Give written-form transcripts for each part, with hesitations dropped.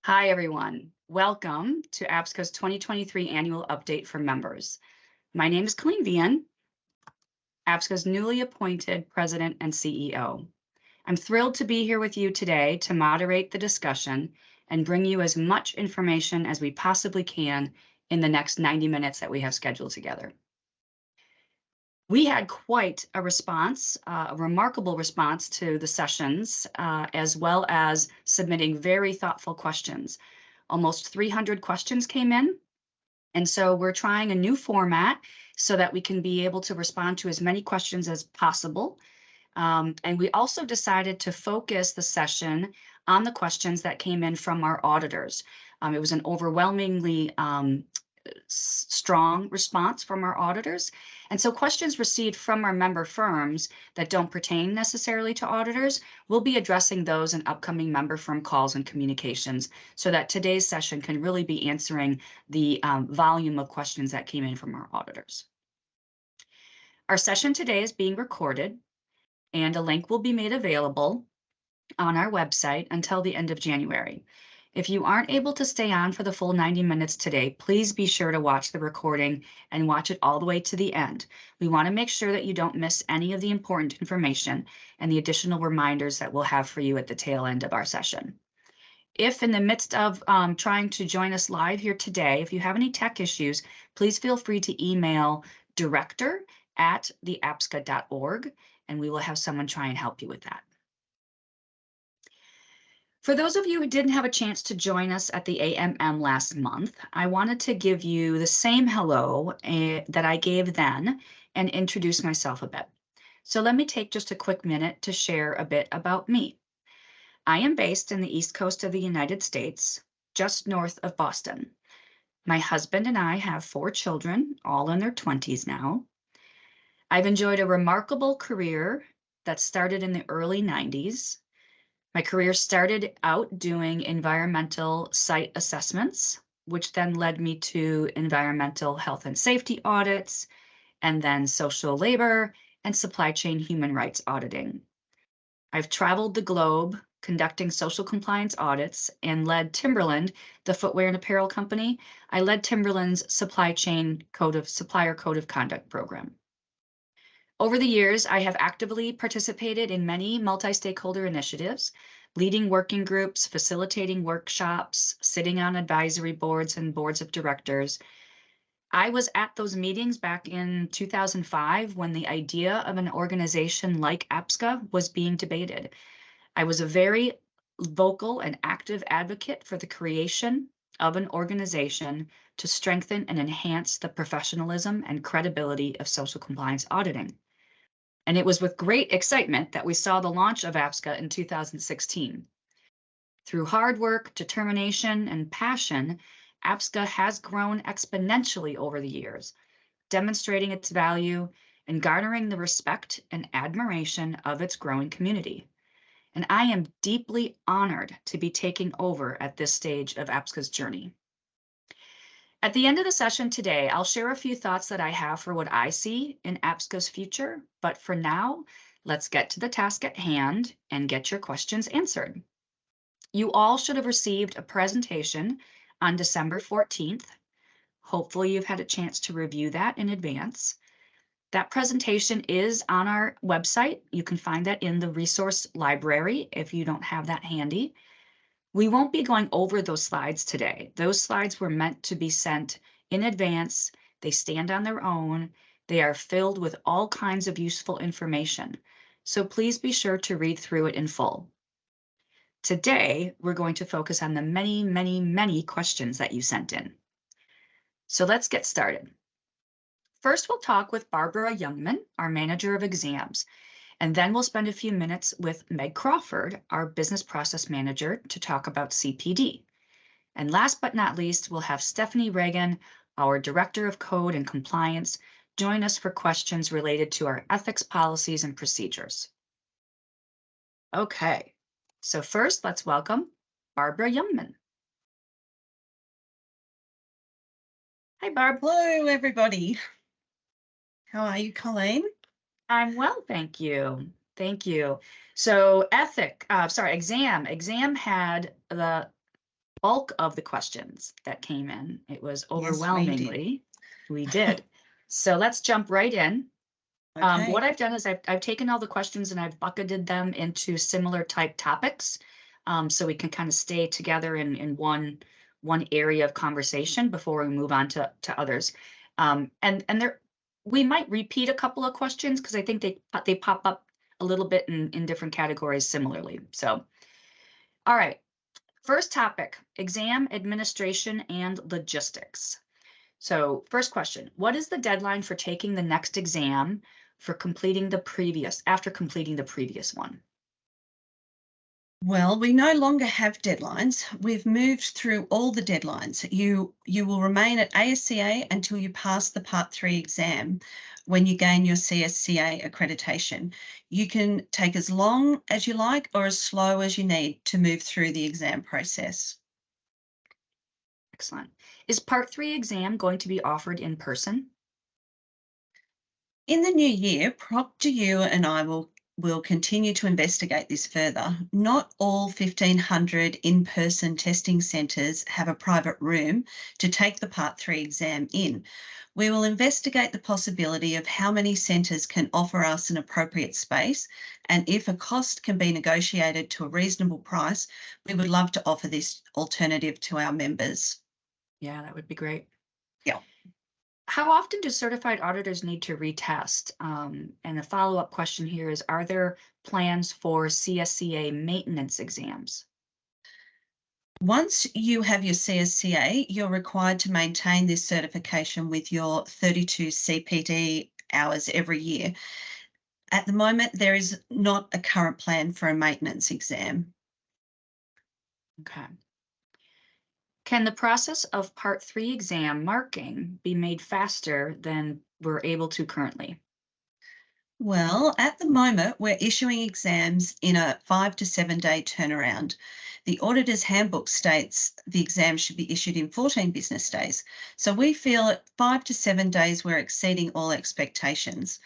Hi, everyone. Welcome to APSCO's 2023 annual update for members. My name is Colleen Vian, APSCO's newly appointed president and CEO. I'm thrilled to be here with you today to moderate the discussion and bring you as much information as we possibly can in the next 90 minutes that we have scheduled together. We had quite a response, a remarkable response to the sessions, as well as submitting very thoughtful questions. Almost 300 questions came in. And so we're trying a new format so that we can be able to respond to as many questions as possible. And we also decided to focus the session on the questions that came in from our auditors. It was an overwhelmingly strong response from our auditors. And so questions received from our member firms that don't pertain necessarily to auditors, we'll be addressing those in upcoming member firm calls and communications so that today's session can really be answering the volume of questions that came in from our auditors. Our session today is being recorded and a link will be made available on our website until the end of January. If you aren't able to stay on for the full 90 minutes today, please be sure to watch the recording and watch it all the way to the end. We want to make sure that you don't miss any of the important information and the additional reminders that we'll have for you at the tail end of our session. If in the midst of trying to join us live here today, if you have any tech issues, please feel free to email director@theapsca.org, and we will have someone try and help you with that. For those of you who didn't have a chance to join us at the AMM last month, I wanted to give you the same hello that I gave then and introduce myself a bit. So let me take just a quick minute to share a bit about me. I am based in the East Coast of the United States, just north of Boston. My husband and I have 4 children, all in their 20s now. I've enjoyed a remarkable career that started in the early 90s. My career started out doing environmental site assessments, which then led me to environmental health and safety audits, and then social labor and supply chain human rights auditing. I've traveled the globe conducting social compliance audits and led Timberland, the footwear and apparel company. I led Timberland's supplier code of conduct program. Over the years, I have actively participated in many multi-stakeholder initiatives, leading working groups, facilitating workshops, sitting on advisory boards and boards of directors. I was at those meetings back in 2005 when the idea of an organization like APSCA was being debated. I was a very vocal and active advocate for the creation of an organization to strengthen and enhance the professionalism and credibility of social compliance auditing. And it was with great excitement that we saw the launch of APSCA in 2016. Through hard work, determination, and passion, APSCA has grown exponentially over the years, demonstrating its value and garnering the respect and admiration of its growing community. And I am deeply honored to be taking over at this stage of APSCA's journey. At the end of the session today, I'll share a few thoughts that I have for what I see in APSCA's future, but for now, let's get to the task at hand and get your questions answered. You all should have received a presentation on December 14th. Hopefully you've had a chance to review that in advance. That presentation is on our website. You can find that in the resource library if you don't have that handy. We won't be going over those slides today. Those slides were meant to be sent in advance. They stand on their own. They are filled with all kinds of useful information. So please be sure to read through it in full. Today, we're going to focus on the many, many, many questions that you sent in. So let's get started. First, we'll talk with Barbara Youngman, our manager of exams. And then we'll spend a few minutes with Meg Crawford, our business process manager, to talk about CPD. And last but not least, we'll have Stephanie Reagan, our director of code and compliance, join us for questions related to our ethics policies and procedures. Okay, so first let's welcome Barbara Youngman. Hi, Barb. Hello, everybody. How are you, Colleen? I'm well, thank you. Thank you. So exam had the bulk of the questions that came in. It was Yes, we did. overwhelmingly. We did. So let's jump right in. Okay. What I've done is I've taken all the questions and I've bucketed them into similar type topics. So we can kind of stay together in one area of conversation before we move on to others. And there we might repeat a couple of questions because I think they pop up a little bit in different categories similarly. So, all right. First topic, exam administration and logistics. So first question, what is the deadline for taking the next exam for completing after completing the previous one? Well, we no longer have deadlines. We've moved through all the deadlines. You will remain at ASCA until you pass the Part 3 exam when you gain your CSCA accreditation. You can take as long as you like or as slow as you need to move through the exam process. Excellent. Is Part 3 exam going to be offered in person? In the new year, ProctorU and I will continue to investigate this further. Not all 1,500 in-person testing centres have a private room to take the Part 3 exam in. We will investigate the possibility of how many centres can offer us an appropriate space, and if a cost can be negotiated to a reasonable price, we would love to offer this alternative to our members. Yeah, that would be great. Yeah. How often do certified auditors need to retest? And a follow-up question here is, are there plans for CSCA maintenance exams? Once you have your CSCA, you're required to maintain this certification with your 32 CPD hours every year. At the moment, there is not a current plan for a maintenance exam. Okay. Can the process of Part 3 exam marking be made faster than we're able to currently? Well, at the moment, we're issuing exams in a 5 to 7 day turnaround. The Auditor's Handbook states the exam should be issued in 14 business days. So we feel at 5 to 7 days, we're exceeding all expectations.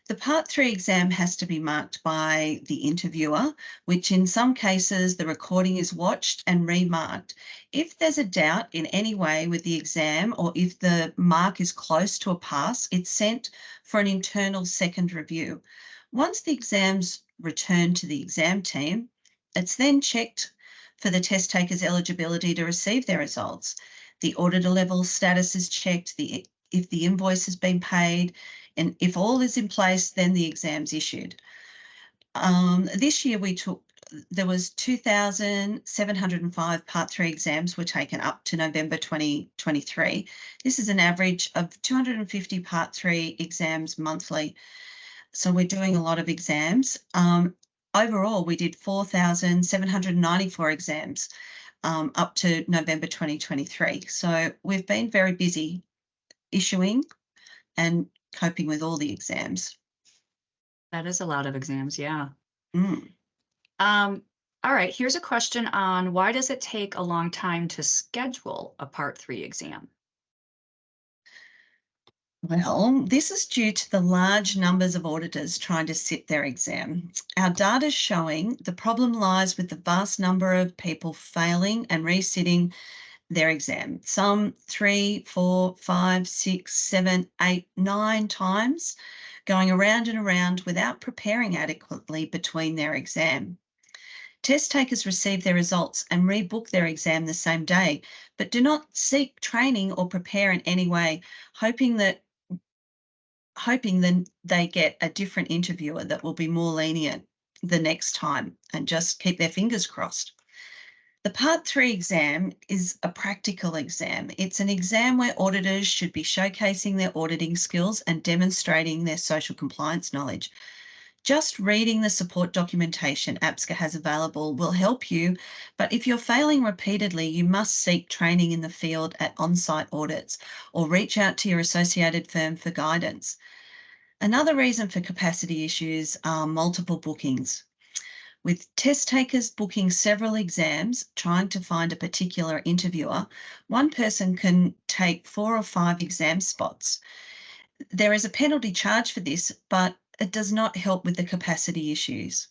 The Part 3 exam has to be marked by the interviewer, which in some cases the recording is watched and remarked. If there's a doubt in any way with the exam or if the mark is close to a pass, it's sent for an internal second review. Once the exam's returned to the exam team, it's then checked for the test taker's eligibility to receive their results. The auditor level status is checked, if the invoice has been paid, and if all is in place, then the exam's issued. This year there was 2,705 Part 3 exams were taken up to November 2023. This is an average of 250 Part 3 exams monthly. So we're doing a lot of exams. Overall, we did 4,794 exams up to November 2023. So we've been very busy issuing and coping with all the exams. That is a lot of exams, yeah. Mm. All right, here's a question on why does it take a long time to schedule a Part 3 exam? Well, this is due to the large numbers of auditors trying to sit their exam. Our data is showing the problem lies with the vast number of people failing and resitting their exam. Some 3, 4, 5, 6, 7, 8, 9 times, going around and around without preparing adequately between their exam. Test takers receive their results and rebook their exam the same day, but do not seek training or prepare in any way, hoping then they get a different interviewer that will be more lenient the next time and just keep their fingers crossed. The Part 3 exam is a practical exam. It's an exam where auditors should be showcasing their auditing skills and demonstrating their social compliance knowledge. Just reading the support documentation APSCA has available will help you, but if you're failing repeatedly, you must seek training in the field at on-site audits or reach out to your associated firm for guidance. Another reason for capacity issues are multiple bookings. With test takers booking several exams, trying to find a particular interviewer, one person can take 4 or 5 exam spots. There is a penalty charge for this, but it does not help with the capacity issues.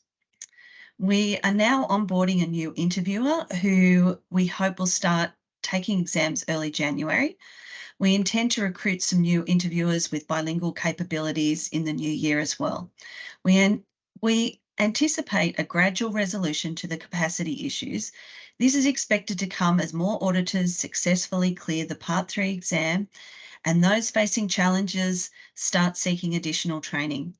We are now onboarding a new interviewer who we hope will start taking exams early January. We intend to recruit some new interviewers with bilingual capabilities in the new year as well. We anticipate a gradual resolution to the capacity issues. This is expected to come as more auditors successfully clear the Part 3 exam and those facing challenges start seeking additional training.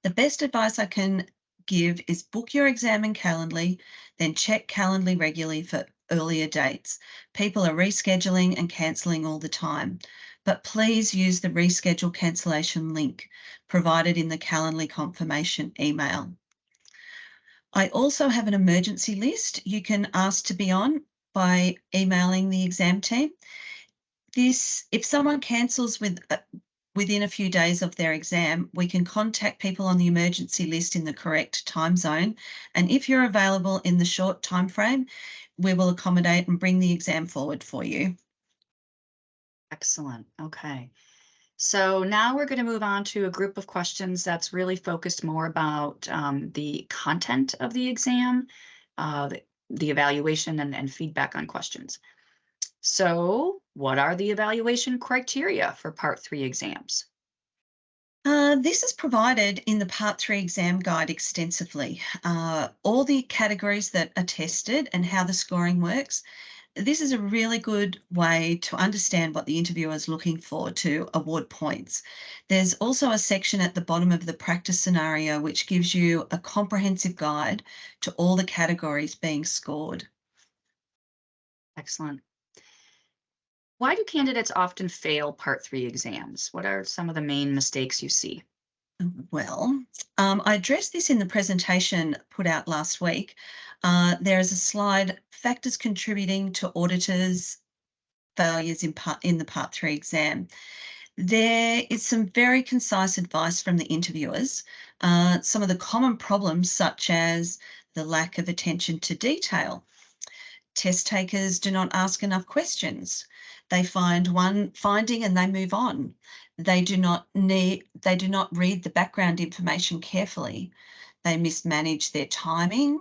The best advice I can give is book your exam in Calendly, then check Calendly regularly for earlier dates. People are rescheduling and cancelling all the time, but please use the reschedule cancellation link provided in the Calendly confirmation email. I also have an emergency list you can ask to be on by emailing the exam team. If someone cancels within a few days of their exam, we can contact people on the emergency list in the correct time zone. And if you're available in the short time frame, we will accommodate and bring the exam forward for you. Excellent. Okay. So now we're going to move on to a group of questions that's really focused more about the content of the exam, the evaluation and feedback on questions. So what are the evaluation criteria for Part 3 exams? This is provided in the Part 3 exam guide extensively. All the categories that are tested and how the scoring works. This is a really good way to understand what the interviewer is looking for to award points. There's also a section at the bottom of the practice scenario which gives you a comprehensive guide to all the categories being scored. Excellent. Why do candidates often fail Part 3 exams? What are some of the main mistakes you see? Well, I addressed this in the presentation put out last week. There is a slide, factors contributing to auditors' failures in the Part 3 exam. There is some very concise advice from the interviewers. Some of the common problems, such as the lack of attention to detail. Test takers do not ask enough questions. They find one finding and they move on. They do not read the background information carefully. They mismanage their timing,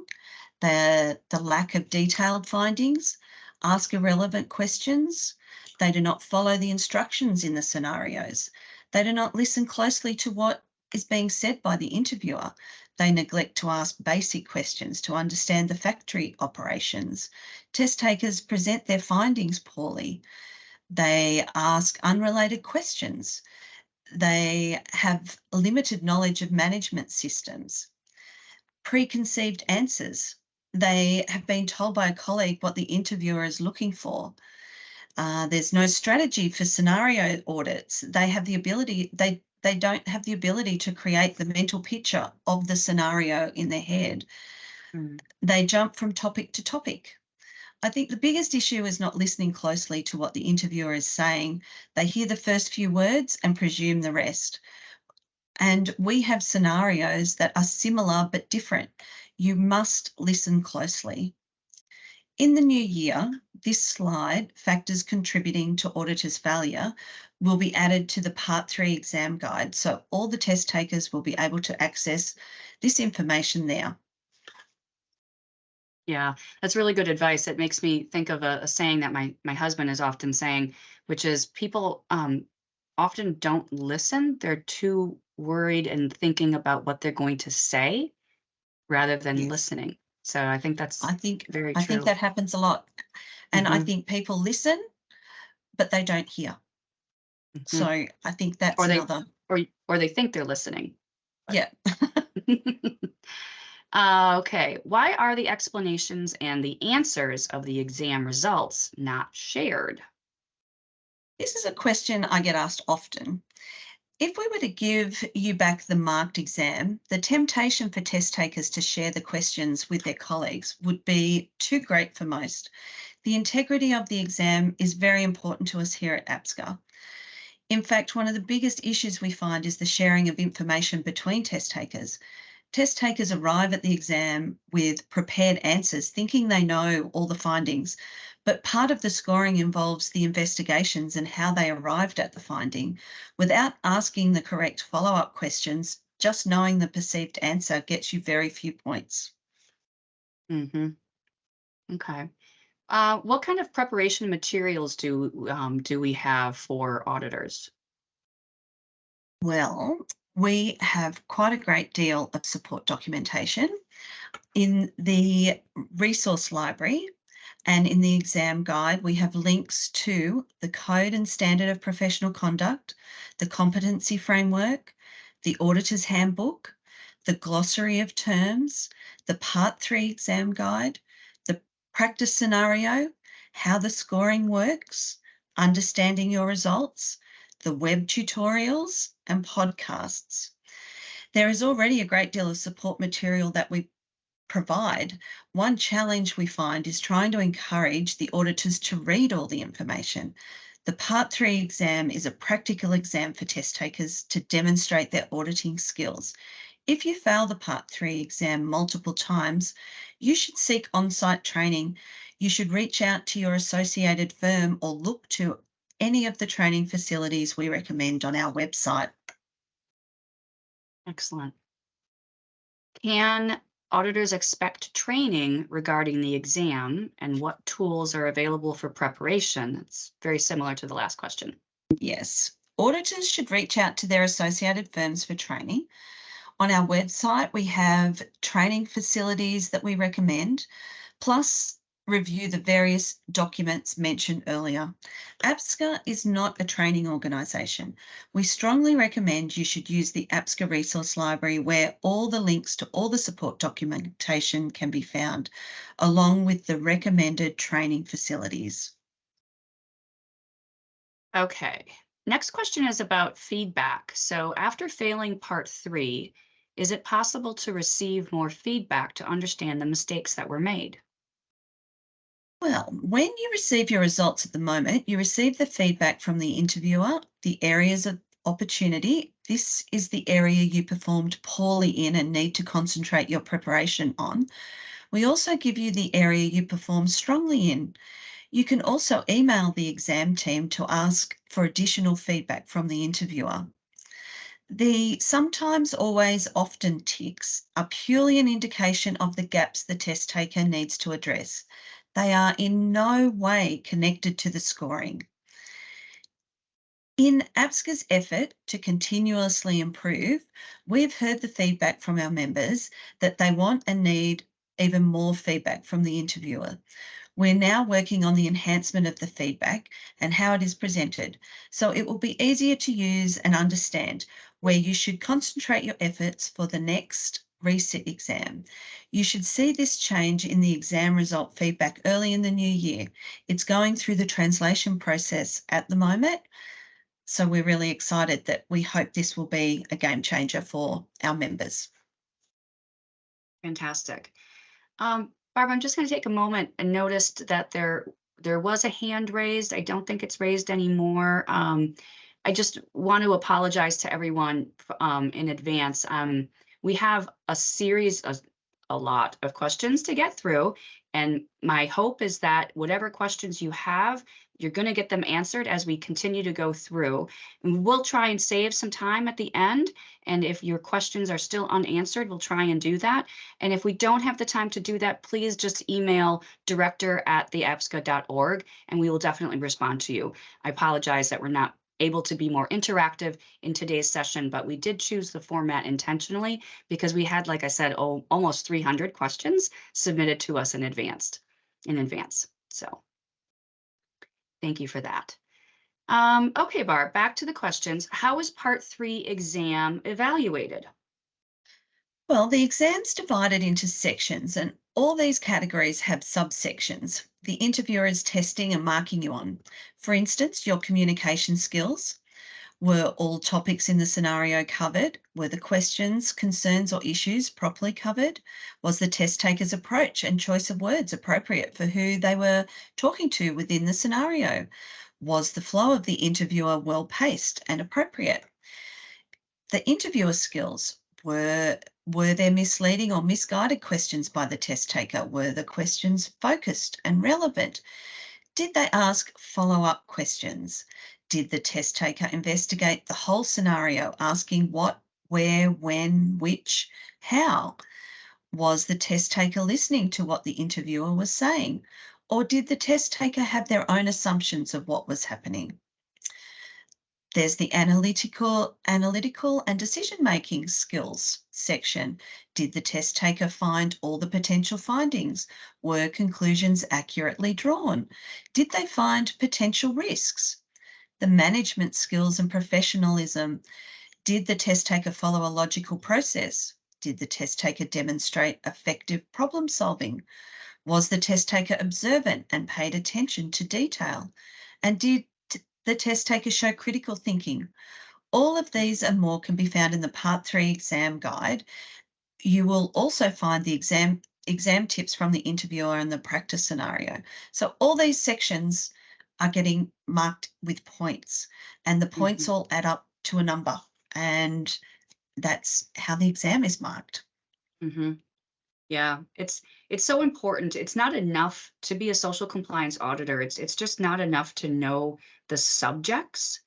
the lack of detailed findings, ask irrelevant questions. They do not follow the instructions in the scenarios. They do not listen closely to what is being said by the interviewer. They neglect to ask basic questions to understand the factory operations. Test takers present their findings poorly. They ask unrelated questions. They have limited knowledge of management systems. Preconceived answers. They have been told by a colleague what the interviewer is looking for. There's no strategy for scenario audits. They don't have the ability to create the mental picture of the scenario in their head. They jump from topic to topic. I think the biggest issue is not listening closely to what the interviewer is saying. They hear the first few words and presume the rest. And we have scenarios that are similar but different. You must listen closely. In the new year, this slide, factors contributing to auditors' failure, will be added to the Part 3 exam guide. So all the test takers will be able to access this information there. Yeah, that's really good advice. It makes me think of a saying that my husband is often saying, which is people often don't listen. They're too worried and thinking about what they're going to say rather than Yes. listening. So I think that's very true. I think that happens a lot. And I think people listen, but they don't hear. So I think that's another. Or they think they're listening. Yeah. Okay, why are the explanations and the answers of the exam results not shared? This is a question I get asked often. If we were to give you back the marked exam, the temptation for test takers to share the questions with their colleagues would be too great for most. The integrity of the exam is very important to us here at APSCA. In fact, one of the biggest issues we find is the sharing of information between test takers. Test takers arrive at the exam with prepared answers, thinking they know all the findings, but part of the scoring involves the investigations and how they arrived at the finding. Without asking the correct follow-up questions, just knowing the perceived answer gets you very few points. Mm-hmm. Okay. What kind of preparation materials do we have for auditors? Well, we have quite a great deal of support documentation in the resource library. And in the exam guide, we have links to the Code and Standard of Professional Conduct, the Competency Framework, the Auditor's Handbook, the Glossary of Terms, the Part 3 exam guide, the practice scenario, how the scoring works, understanding your results, the web tutorials, and podcasts. There is already a great deal of support material that we provide. One challenge we find is trying to encourage the auditors to read all the information. The Part 3 exam is a practical exam for test takers to demonstrate their auditing skills. If you fail the Part 3 exam multiple times, you should seek on-site training. You should reach out to your associated firm or look to any of the training facilities we recommend on our website. Excellent. Can auditors expect training regarding the exam and what tools are available for preparation? It's very similar to the last question. Yes, auditors should reach out to their associated firms for training. On our website, we have training facilities that we recommend, plus review the various documents mentioned earlier. APSCA is not a training organisation. We strongly recommend you should use the APSCA Resource Library, where all the links to all the support documentation can be found, along with the recommended training facilities. Okay. Next question is about feedback. So after failing part 3, is it possible to receive more feedback to understand the mistakes that were made? Well, when you receive your results at the moment, you receive the feedback from the interviewer, the areas of opportunity. This is the area you performed poorly in and need to concentrate your preparation on. We also give you the area you performed strongly in. You can also email the exam team to ask for additional feedback from the interviewer. The sometimes, always, often ticks are purely an indication of the gaps the test taker needs to address. They are in no way connected to the scoring. In APSCA's effort to continuously improve, we've heard the feedback from our members that they want and need even more feedback from the interviewer. We're now working on the enhancement of the feedback and how it is presented, so it will be easier to use and understand where you should concentrate your efforts for the next resit exam. You should see this change in the exam result feedback early in the new year. It's going through the translation process at the moment, so we're really excited that we hope this will be a game changer for our members. Fantastic. Barbara, I'm just going to take a moment and noticed that there was a hand raised. I don't think it's raised anymore. I just want to apologize to everyone in advance. We have a lot of questions to get through, and my hope is that whatever questions you have, you're going to get them answered as we continue to go through. And we'll try and save some time at the end. And if your questions are still unanswered, we'll try and do that. And if we don't have the time to do that, please just email director@theapsca.org and we will definitely respond to you. I apologize that we're not able to be more interactive in today's session, but we did choose the format intentionally because we had, like I said, almost 300 questions submitted to us in advance. So thank you for that. Okay, Barb, back to the questions. How is Part 3 exam evaluated? Well, the exam's divided into sections, and all these categories have subsections the interviewer is testing and marking you on. For instance, your communication skills. Were all topics in the scenario covered? Were the questions, concerns, or issues properly covered? Was the test taker's approach and choice of words appropriate for who they were talking to within the scenario? Was the flow of the interviewer well paced and appropriate? The interviewer skills. Were there misleading or misguided questions by the test taker? Were the questions focused and relevant? Did they ask follow-up questions? Did the test taker investigate the whole scenario, asking what where, when, which, how. Was the test taker listening to what the interviewer was saying? Or did the test taker have their own assumptions of what was happening? There's the analytical and decision-making skills section. Did the test taker find all the potential findings? Were conclusions accurately drawn? Did they find potential risks? The management skills and professionalism. Did the test taker follow a logical process? Did the test taker demonstrate effective problem solving? Was the test taker observant and paid attention to detail? And did the test taker show critical thinking? All of these and more can be found in the Part 3 exam guide. You will also find the exam tips from the interviewer and the practice scenario. So all these sections are getting marked with points, and the points all add up to a number, and that's how the exam is marked. Yeah, it's so important. It's not enough to be a social compliance auditor. It's just not enough to know the subjects.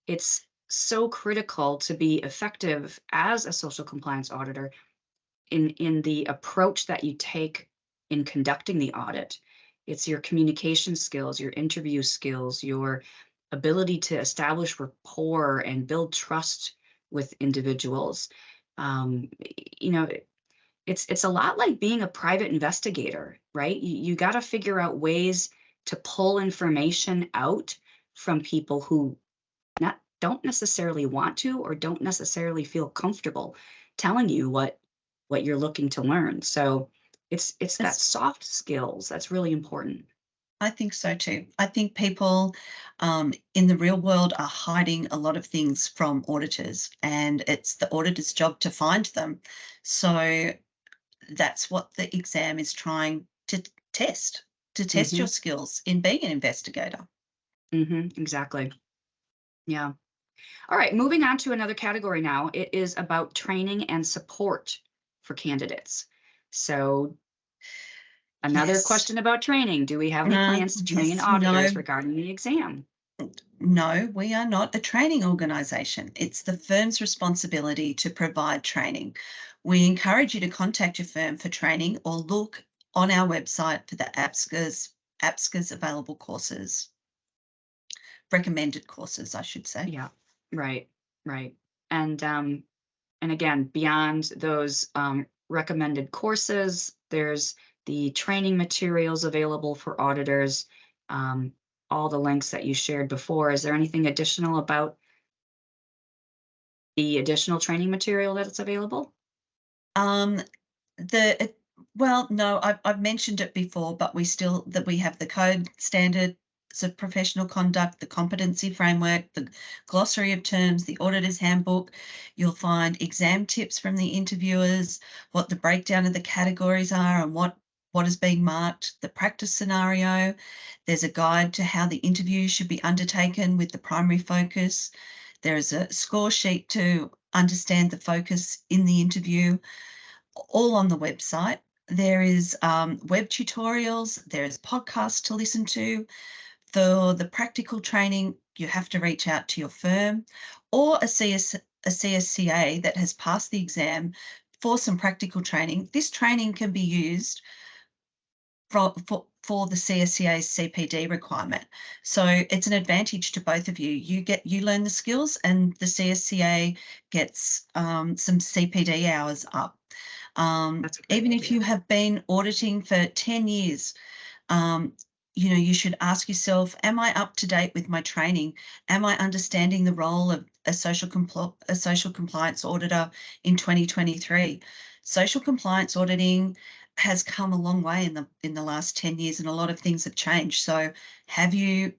It's so critical to be effective as a social compliance auditor in the approach that you take in conducting the audit. It's your communication skills, your interview skills, your ability to establish rapport and build trust with individuals. You know, it's a lot like being a private investigator, right? You got to figure out ways to pull information out from people who don't necessarily want to or don't necessarily feel comfortable telling you what you're looking to learn. So it's that soft skills that's really important. I think so too. I think people in the real world are hiding a lot of things from auditors, and it's the auditor's job to find them. So that's what the exam is trying to test your skills in being an investigator. Exactly. Yeah. All right, moving on to another category now. It is about training and support for candidates. So another question about training. Do we have any plans to train auditors regarding the exam? No, we are not a training organisation. It's the firm's responsibility to provide training. We encourage you to contact your firm for training or look on our website for the APSCA's available courses. Recommended courses, I should say. Yeah, right. And again, beyond those recommended courses, there's the training materials available for auditors, all the links that you shared before. Is there anything additional about the additional training material that's available? Well, no, I've mentioned it before, but we have the code standards of professional conduct, the competency framework, the glossary of terms, the auditor's handbook. You'll find exam tips from the interviewers, what the breakdown of the categories are and what is being marked, the practice scenario. There's a guide to how the interview should be undertaken with the primary focus. There is a score sheet to understand the focus in the interview, all on the website. There is web tutorials, there's podcasts to listen to. For the practical training, you have to reach out to your firm or a CSCA that has passed the exam for some practical training. This training can be used for the CSCA's CPD requirement. So it's an advantage to both of you. You learn the skills and the CSCA gets some CPD hours up. Even if you have been auditing for 10 years, you should ask yourself, am I up to date with my training? Am I understanding the role of a social compliance auditor in 2023? Social compliance auditing has come a long way in the last 10 years, and a lot of things have changed. So have you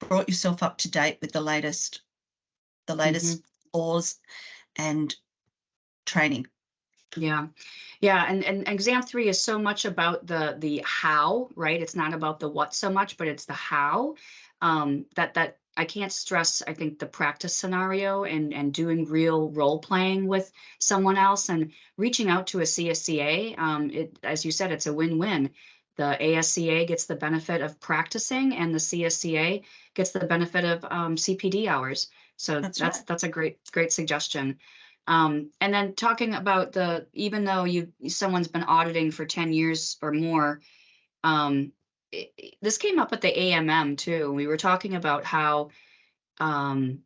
brought yourself up to date with the latest laws and training? Yeah. And exam 3 is so much about the how, right? It's not about the what so much, but it's the how. That I can't stress, I think, the practice scenario and doing real role playing with someone else and reaching out to a CSCA. As you said, it's a win-win. The ASCA gets the benefit of practicing, and the CSCA gets the benefit of CPD hours. So that's a great suggestion. And then talking about even though someone's been auditing for 10 years or more, this came up at the AMM too. We were talking about how, um,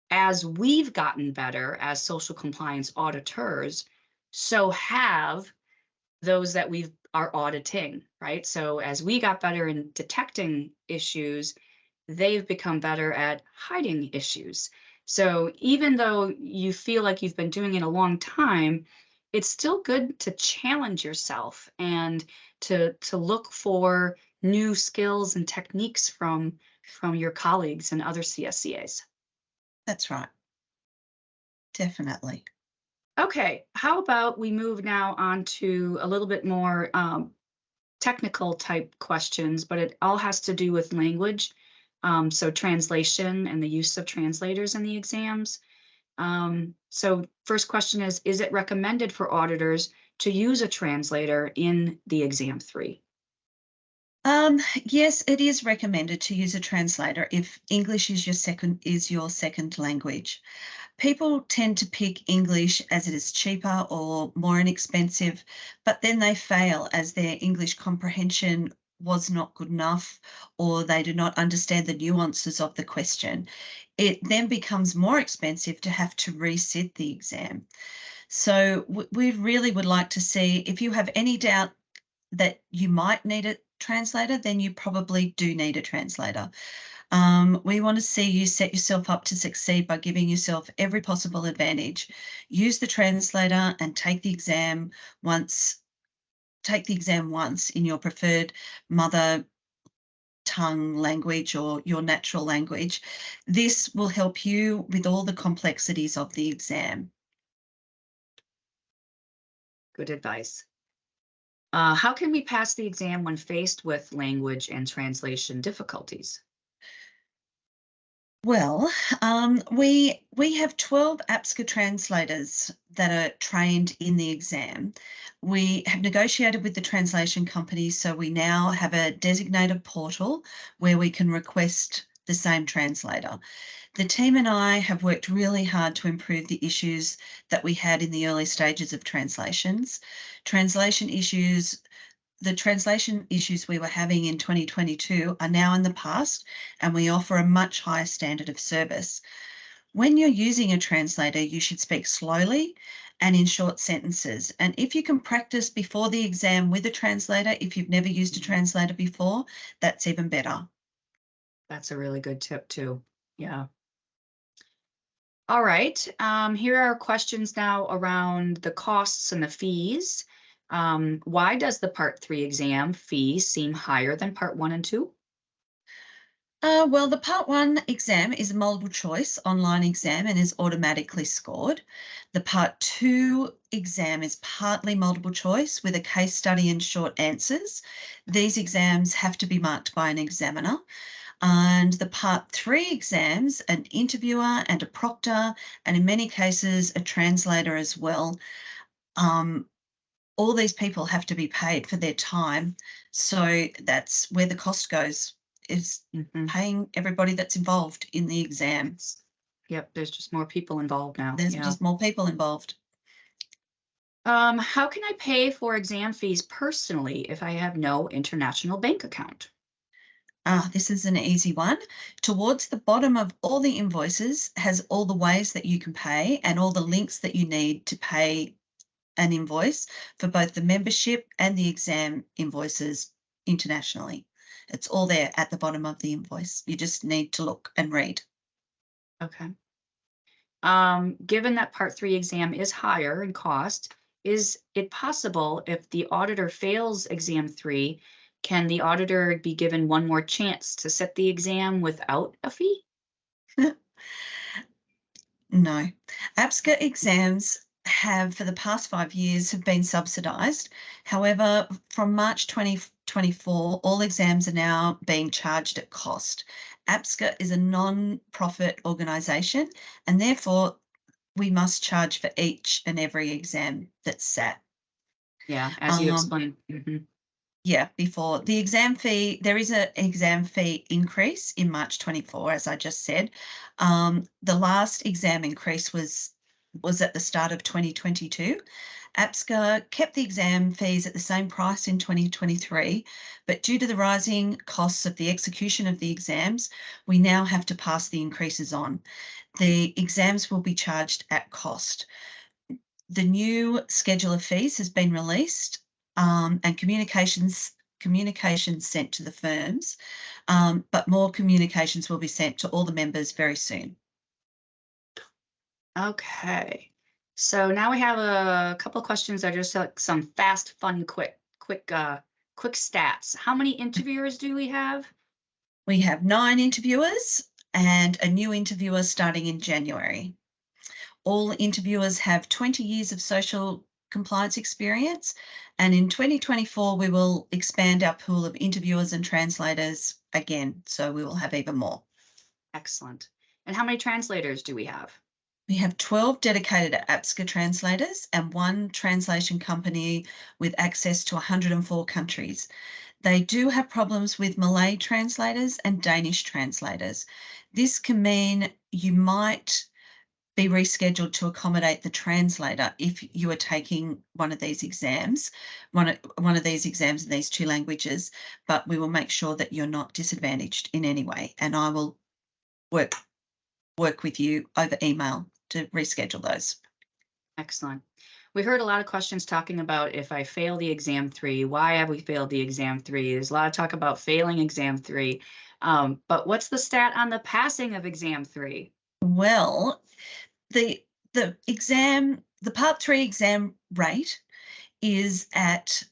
as we've gotten better as social compliance auditors, so have those that we are auditing, right? So as we got better in detecting issues, they've become better at hiding issues. So even though you feel like you've been doing it a long time, it's still good to challenge yourself and to look for new skills and techniques from your colleagues and other CSCAs. That's right. Definitely. Okay, how about we move now on to a little bit more technical type questions, but it all has to do with language. So translation and the use of translators in the exams. So first question is it recommended for auditors to use a translator in the exam 3? Yes, it is recommended to use a translator if English is your second language. People tend to pick English as it is cheaper or more inexpensive, but then they fail as their English comprehension was not good enough or they do not understand the nuances of the question. It then becomes more expensive to have to resit the exam. So we really would like to see if you have any doubt that you might need a translator, then you probably do need a translator. We want to see you set yourself up to succeed by giving yourself every possible advantage. Use the translator and take the exam once. Take the exam once in your preferred mother tongue language or your natural language. This will help you with all the complexities of the exam. Good advice. How can we pass the exam when faced with language and translation difficulties? Well, we have 12 APSCA translators that are trained in the exam. We have negotiated with the translation company, so we now have a designated portal where we can request the same translator. The team and I have worked really hard to improve the issues that we had in the early stages of translations. The translation issues we were having in 2022 are now in the past, and we offer a much higher standard of service. When you're using a translator, you should speak slowly and in short sentences. And if you can practice before the exam with a translator, if you've never used a translator before, that's even better. That's a really good tip too. Yeah. All right. Here are questions now around the costs and the fees. Why does the Part 3 exam fee seem higher than Part 1 and 2? Well, the Part 1 exam is a multiple choice online exam and is automatically scored. The Part 2 exam is partly multiple choice with a case study and short answers. These exams have to be marked by an examiner. And the Part 3 exams, an interviewer and a proctor, and in many cases, a translator as well. All these people have to be paid for their time. So that's where the cost goes, is paying everybody that's involved in the exams. Yep, there's just more people involved now. There's Yeah. just more people involved. How can I pay for exam fees personally if I have no international bank account? This is an easy one. Towards the bottom of all the invoices has all the ways that you can pay and all the links that you need to pay an invoice for both the membership and the exam invoices internationally. It's all there at the bottom of the invoice. You just need to look and read. Okay. Given that Part 3 exam is higher in cost, is it possible if the auditor fails exam 3, can the auditor be given one more chance to set the exam without a fee? No. APSCA exams have, for the past 5 years, have been subsidised. However, from March 2024, all exams are now being charged at cost. APSCA is a non-profit organisation, and therefore we must charge for each and every exam that's sat. Yeah, as you explained. Yeah, before the exam fee, there is an exam fee increase in March 24, as I just said. The last exam increase was was at the start of 2022. APSCA kept the exam fees at the same price in 2023, but due to the rising costs of the execution of the exams, we now have to pass the increases on. The exams will be charged at cost. The new schedule of fees has been released, and communications sent to the firms, but more communications will be sent to all the members very soon. Okay. So now we have a couple of questions that are just like some fast, fun, quick stats. How many interviewers do we have? We have 9 interviewers and a new interviewer starting in January. All interviewers have 20 years of social compliance experience, and in 2024 we will expand our pool of interviewers and translators again, so we will have even more. Excellent. And how many translators do we have? We have 12 dedicated APSCA translators and 1 translation company with access to 104 countries. They do have problems with Malay translators and Danish translators. This can mean you might be rescheduled to accommodate the translator if you are taking one of these exams, one of these exams in these 2 languages, but we will make sure that you're not disadvantaged in any way, and I will work with you over email to reschedule those. Excellent. We heard a lot of questions talking about if I fail the exam 3, why have we failed the exam 3? There's a lot of talk about failing exam 3, but what's the stat on the passing of exam 3? Well, the Part 3 exam rate is at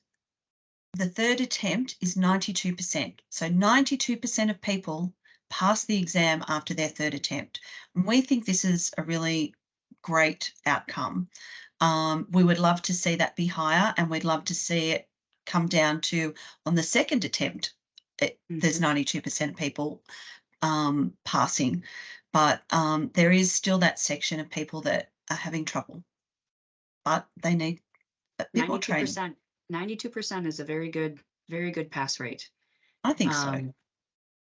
the 3rd attempt is 92%. So 92% of people pass the exam after their 3rd attempt. And we think this is a really great outcome. We would love to see that be higher, and we'd love to see it come down to on the 2nd attempt, there's 92% of people passing. But there is still that section of people that are having trouble, but they need a bit more training. 92% is a very good pass rate. I think so.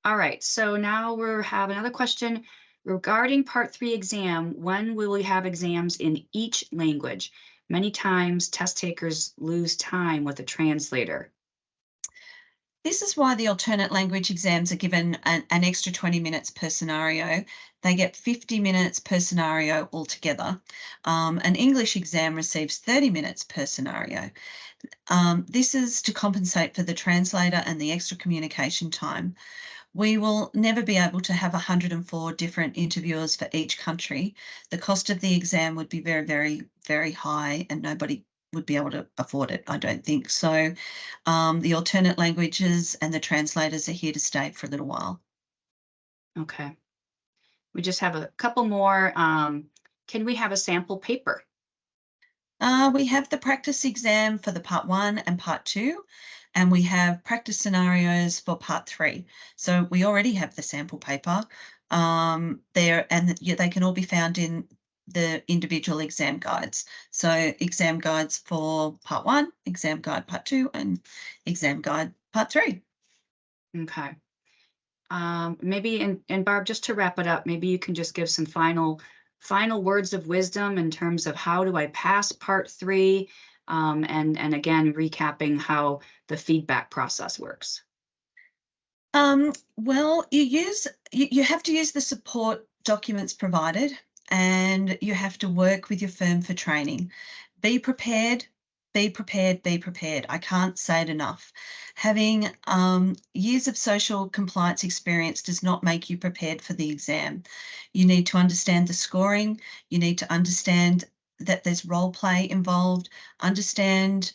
All right, so now we have another question regarding Part 3 exam. When will we have exams in each language? Many times test takers lose time with a translator. This is why the alternate language exams are given an extra 20 minutes per scenario. They get 50 minutes per scenario altogether. An English exam receives 30 minutes per scenario. This is to compensate for the translator and the extra communication time. We will never be able to have 104 different interviewers for each country. The cost of the exam would be very, very, very high, and nobody would be able to afford it, I don't think. So the alternate languages and the translators are here to stay for a little while. Okay. We just have a couple more. Can we have a sample paper? We have the practice exam for the Part 1 and Part 2, and we have practice scenarios for Part 3. So we already have the sample paper there, and they can all be found in the individual exam guides. So exam guides for Part 1, exam guide Part 2, and exam guide Part 3. Okay. Maybe, and Barb, just to wrap it up, maybe you can just give some final words of wisdom in terms of how do I pass Part 3, and again, recapping how the feedback process works. Well, you have to use the support documents provided, and you have to work with your firm for training. Be prepared, be prepared, be prepared. I can't say it enough. Having years of social compliance experience does not make you prepared for the exam. You need to understand the scoring. You need to understand that there's role play involved. Understand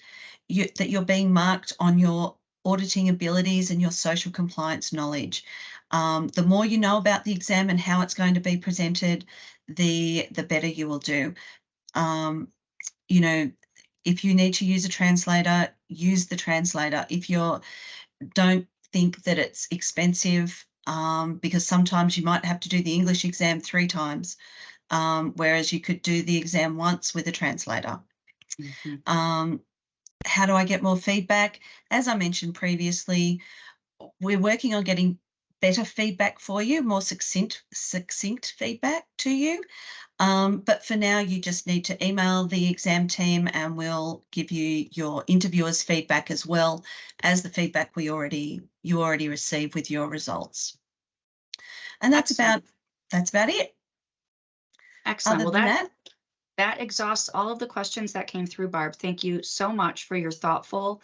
that you're being marked on your auditing abilities and your social compliance knowledge. The more you know about the exam and how it's going to be presented, the better you will do. You know, if you need to use a translator, use the translator. If you don't think that it's expensive, because sometimes you might have to do the English exam 3 times, whereas you could do the exam once with a translator. How do I get more feedback? As I mentioned previously, we're working on getting better feedback for you, more succinct feedback to you. But for now, you just need to email the exam team and we'll give you your interviewer's feedback as well as the feedback you already received with your results. And that's Excellent. about it. Excellent. Other Well, than that exhausts all of the questions that came through, Barb. Thank you so much for your thoughtful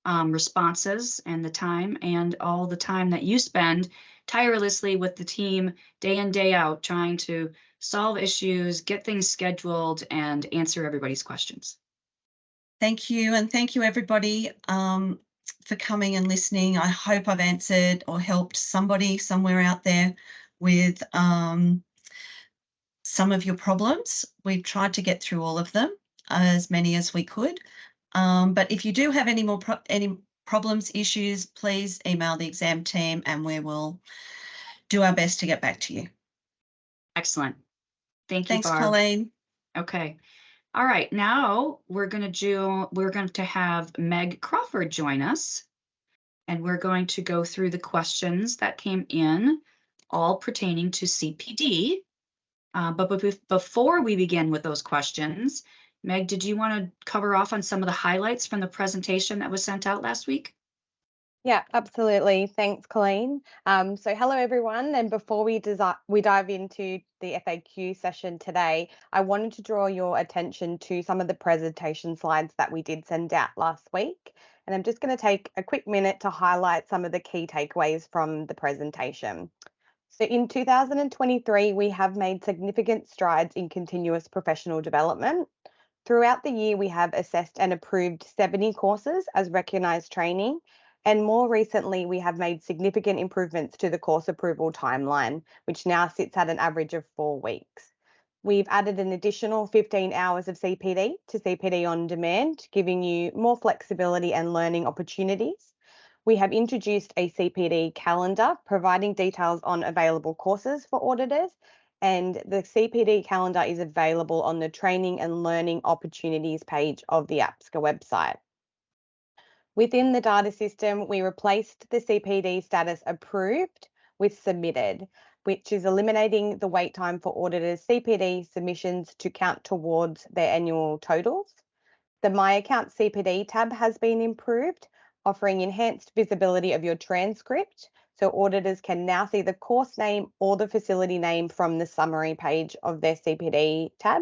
responses and the time, and all the time that you spend tirelessly with the team day in, day out, trying to solve issues, get things scheduled, and answer everybody's questions. Thank you. And thank you, everybody, for coming and listening. I hope I've answered or helped somebody somewhere out there with some of your problems. We've tried to get through all of them, as many as we could. But if you do have any more problems, issues, please email the exam team and we will do our best to get back to you. Excellent. Thank you, Thanks, Barb. Colleen. Okay. All right. Now we're going to have Meg Crawford join us, and we're going to go through the questions that came in, all pertaining to CPD. But before we begin with those questions, Meg, did you want to cover off on some of the highlights from the presentation that was sent out last week? Yeah, absolutely. Thanks, Colleen. So hello, everyone. And before we dive into the FAQ session today, I wanted to draw your attention to some of the presentation slides that we did send out last week. And I'm just going to take a quick minute to highlight some of the key takeaways from the presentation. So in 2023, we have made significant strides in continuous professional development. Throughout the year, we have assessed and approved 70 courses as recognised training. And more recently, we have made significant improvements to the course approval timeline, which now sits at an average of 4 weeks. We've added an additional 15 hours of CPD to CPD On Demand, giving you more flexibility and learning opportunities. We have introduced a CPD calendar, providing details on available courses for auditors, and the CPD calendar is available on the Training and Learning Opportunities page of the APSCA website. Within the data system, we replaced the CPD status approved with submitted, which is eliminating the wait time for auditors' CPD submissions to count towards their annual totals. The My Account CPD tab has been improved, offering enhanced visibility of your transcript, so auditors can now see the course name or the facility name from the summary page of their CPD tab.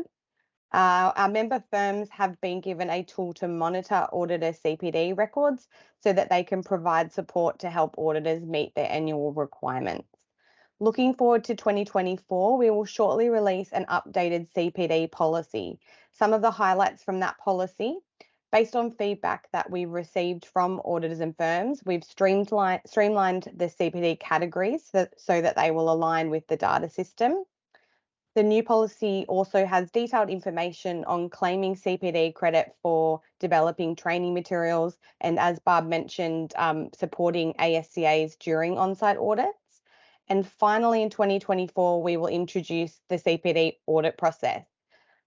Our member firms have been given a tool to monitor auditor CPD records so that they can provide support to help auditors meet their annual requirements. Looking forward to 2024, we will shortly release an updated CPD policy. Some of the highlights from that policy: based on feedback that we received from auditors and firms, we've streamlined the CPD categories so that they will align with the data system. The new policy also has detailed information on claiming CPD credit for developing training materials and, as Barb mentioned, supporting ASCAs during on-site audits. And finally, in 2024, we will introduce the CPD audit process.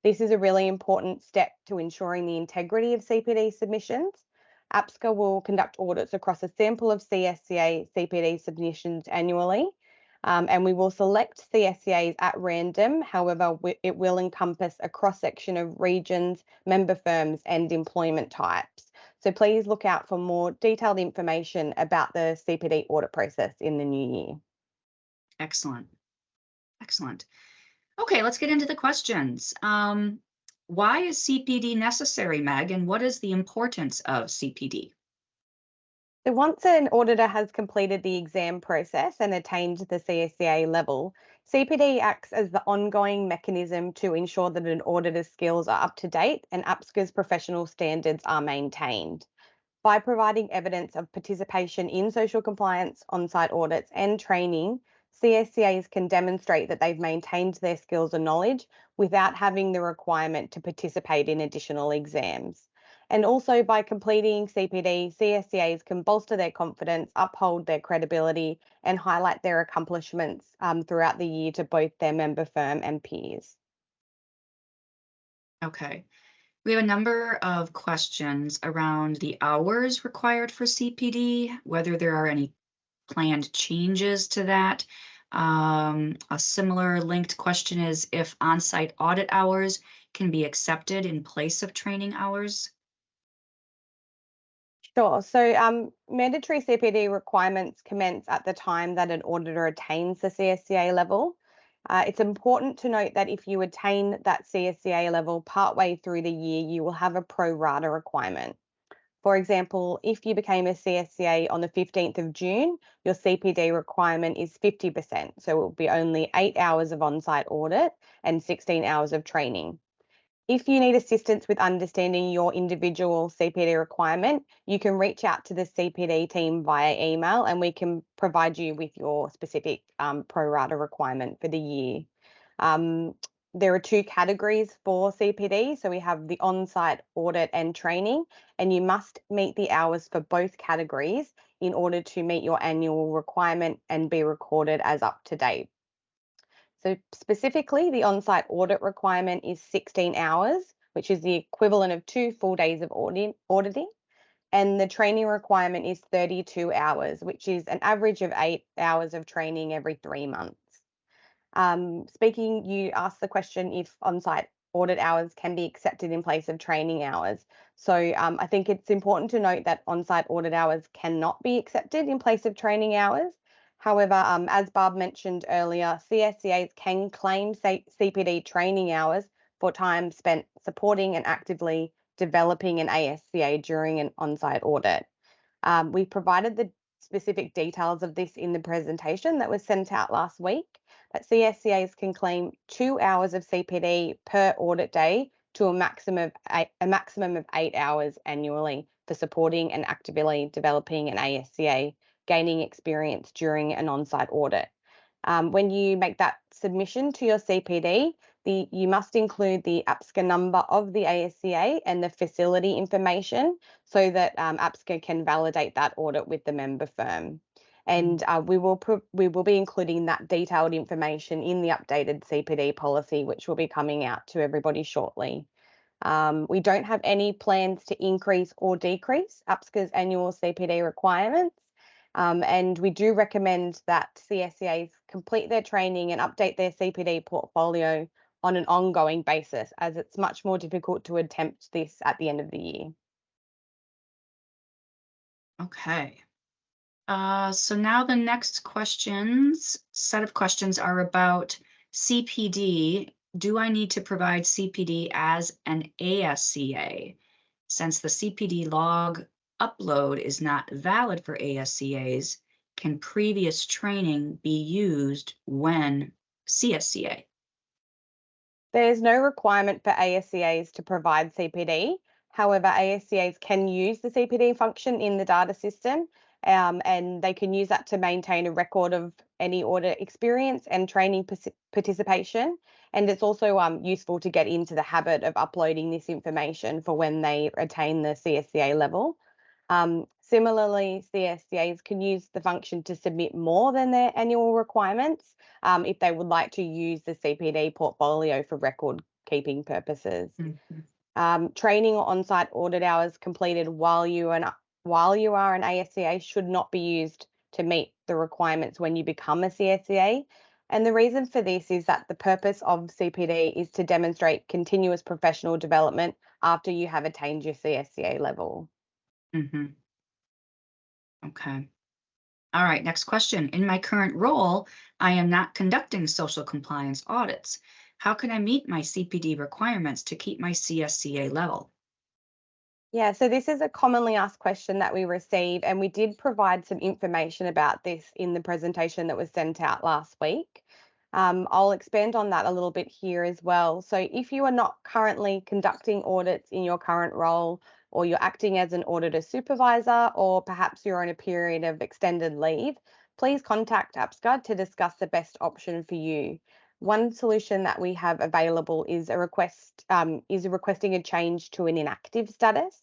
This is a really important step to ensuring the integrity of CPD submissions. APSCA will conduct audits across a sample of CSCA CPD submissions annually. And we will select CSCAs at random. However, it will encompass a cross-section of regions, member firms, and employment types. So please look out for more detailed information about the CPD audit process in the new year. Excellent. Excellent. Okay, let's get into the questions. Why is CPD necessary, Meg, and what is the importance of CPD? So once an auditor has completed the exam process and attained the CSCA level, CPD acts as the ongoing mechanism to ensure that an auditor's skills are up to date and APSCA's professional standards are maintained. By providing evidence of participation in social compliance, on-site audits and training, CSCAs can demonstrate that they've maintained their skills and knowledge without having the requirement to participate in additional exams. And also by completing CPD, CSCAs can bolster their confidence, uphold their credibility, and highlight their accomplishments throughout the year to both their member firm and peers. Okay. We have a number of questions around the hours required for CPD, whether there are any planned changes to that. A similar linked question is if on-site audit hours can be accepted in place of training hours. Sure. So mandatory CPD requirements commence at the time that an auditor attains the CSCA level. It's important to note that if you attain that CSCA level partway through the year, you will have a pro rata requirement. For example, if you became a CSCA on the 15th of June, your CPD requirement is 50%. So it will be only 8 hours of on-site audit and 16 hours of training. If you need assistance with understanding your individual CPD requirement, you can reach out to the CPD team via email and we can provide you with your specific pro rata requirement for the year. There are two categories for CPD. So we have the on-site audit and training, and you must meet the hours for both categories in order to meet your annual requirement and be recorded as up to date. So specifically, the on-site audit requirement is 16 hours, which is the equivalent of 2 full days of auditing. And the training requirement is 32 hours, which is an average of 8 hours of training every 3 months. You asked the question if on-site audit hours can be accepted in place of training hours. So I think it's important to note that on-site audit hours cannot be accepted in place of training hours. However, as Barb mentioned earlier, CSCAs can claim CPD training hours for time spent supporting and actively developing an ASCA during an on-site audit. We provided the specific details of this in the presentation that was sent out last week, but CSCAs can claim 2 hours of CPD per audit day to a maximum of 8 hours annually for supporting and actively developing an ASCA, gaining experience during an on-site audit. When you make that submission to your CPD, you must include the APSCA number of the ASCA and the facility information so that APSCA can validate that audit with the member firm. And we will be including that detailed information in the updated CPD policy, which will be coming out to everybody shortly. We don't have any plans to increase or decrease APSCA's annual CPD requirements. And we do recommend that CSCAs complete their training and update their CPD portfolio on an ongoing basis, as it's much more difficult to attempt this at the end of the year. Okay. So now the next set of questions are about CPD. Do I need to provide CPD as an ASCA? Since the CPD log upload is not valid for ASCAs, can previous training be used when CSCA? There's no requirement for ASCAs to provide CPD. However, ASCAs can use the CPD function in the data system, and they can use that to maintain a record of any audit experience and training participation. And it's also useful to get into the habit of uploading this information for when they attain the CSCA level. Similarly, CSCAs can use the function to submit more than their annual requirements if they would like to use the CPD portfolio for record keeping purposes. Mm-hmm. Training or on-site audit hours completed while you are an ASCA should not be used to meet the requirements when you become a CSCA. And the reason for this is that the purpose of CPD is to demonstrate continuous professional development after you have attained your CSCA level. Mm-hmm. Okay. All right, next question. In my current role, I am not conducting social compliance audits. How can I meet my CPD requirements to keep my CSCA level? Yeah, so this is a commonly asked question that we receive, and we did provide some information about this in the presentation that was sent out last week. I'll expand on that a little bit here as well. So if you are not currently conducting audits in your current role, or you're acting as an auditor supervisor, or perhaps you're on a period of extended leave, please contact APSCA to discuss the best option for you. One solution that we have available is requesting a change to an inactive status.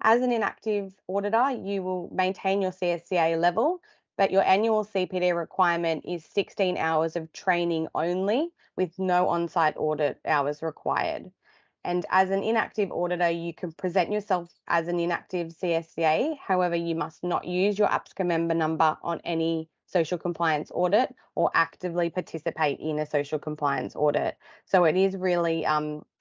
As an inactive auditor, you will maintain your CSCA level, but your annual CPD requirement is 16 hours of training only, with no on-site audit hours required. And as an inactive auditor, you can present yourself as an inactive CSCA. However, you must not use your APSCA member number on any social compliance audit or actively participate in a social compliance audit. So it is really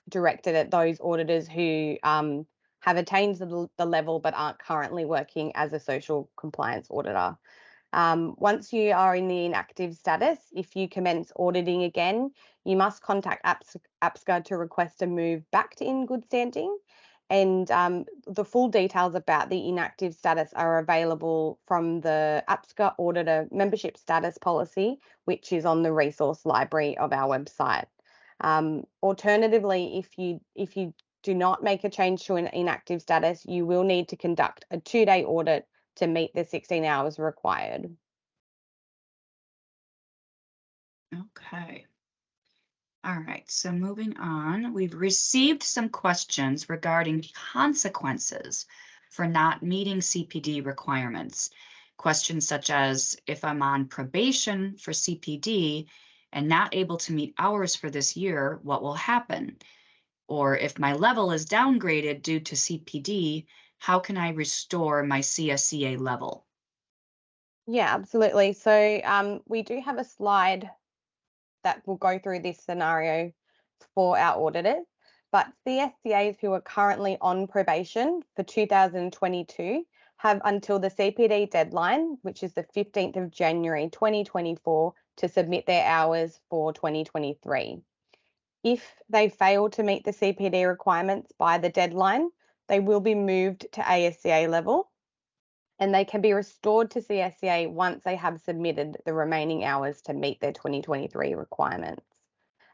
directed at those auditors who have attained the level but aren't currently working as a social compliance auditor. Once you are in the inactive status, if you commence auditing again, you must contact APSCA to request a move back to in good standing. And the full details about the inactive status are available from the APSCA Auditor Membership Status Policy, which is on the resource library of our website. Alternatively, if you do not make a change to an inactive status, you will need to conduct a 2-day audit to meet the 16 hours required. Okay. All right, so moving on, we've received some questions regarding consequences for not meeting CPD requirements. Questions such as, if I'm on probation for CPD and not able to meet hours for this year, what will happen? Or if my level is downgraded due to CPD, how can I restore my CSCA level? Yeah, absolutely. So we do have a slide that will go through this scenario for our auditors, but CSCAs who are currently on probation for 2022 have until the CPD deadline, which is the 15th of January 2024, to submit their hours for 2023. If they fail to meet the CPD requirements by the deadline, they will be moved to ASCA level, and they can be restored to CSCA once they have submitted the remaining hours to meet their 2023 requirements.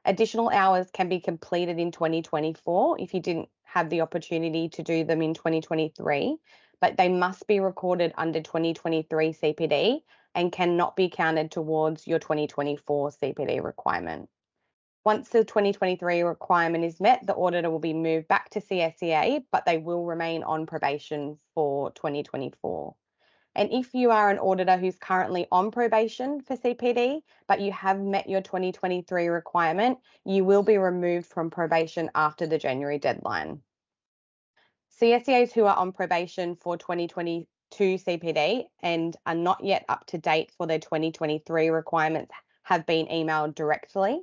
Additional hours can be completed in 2024 if you didn't have the opportunity to do them in 2023, but they must be recorded under 2023 CPD and cannot be counted towards your 2024 CPD requirement. Once the 2023 requirement is met, the auditor will be moved back to CSCA, but they will remain on probation for 2024. And if you are an auditor who's currently on probation for CPD, but you have met your 2023 requirement, you will be removed from probation after the January deadline. CSCAs who are on probation for 2022 CPD and are not yet up to date for their 2023 requirements have been emailed directly.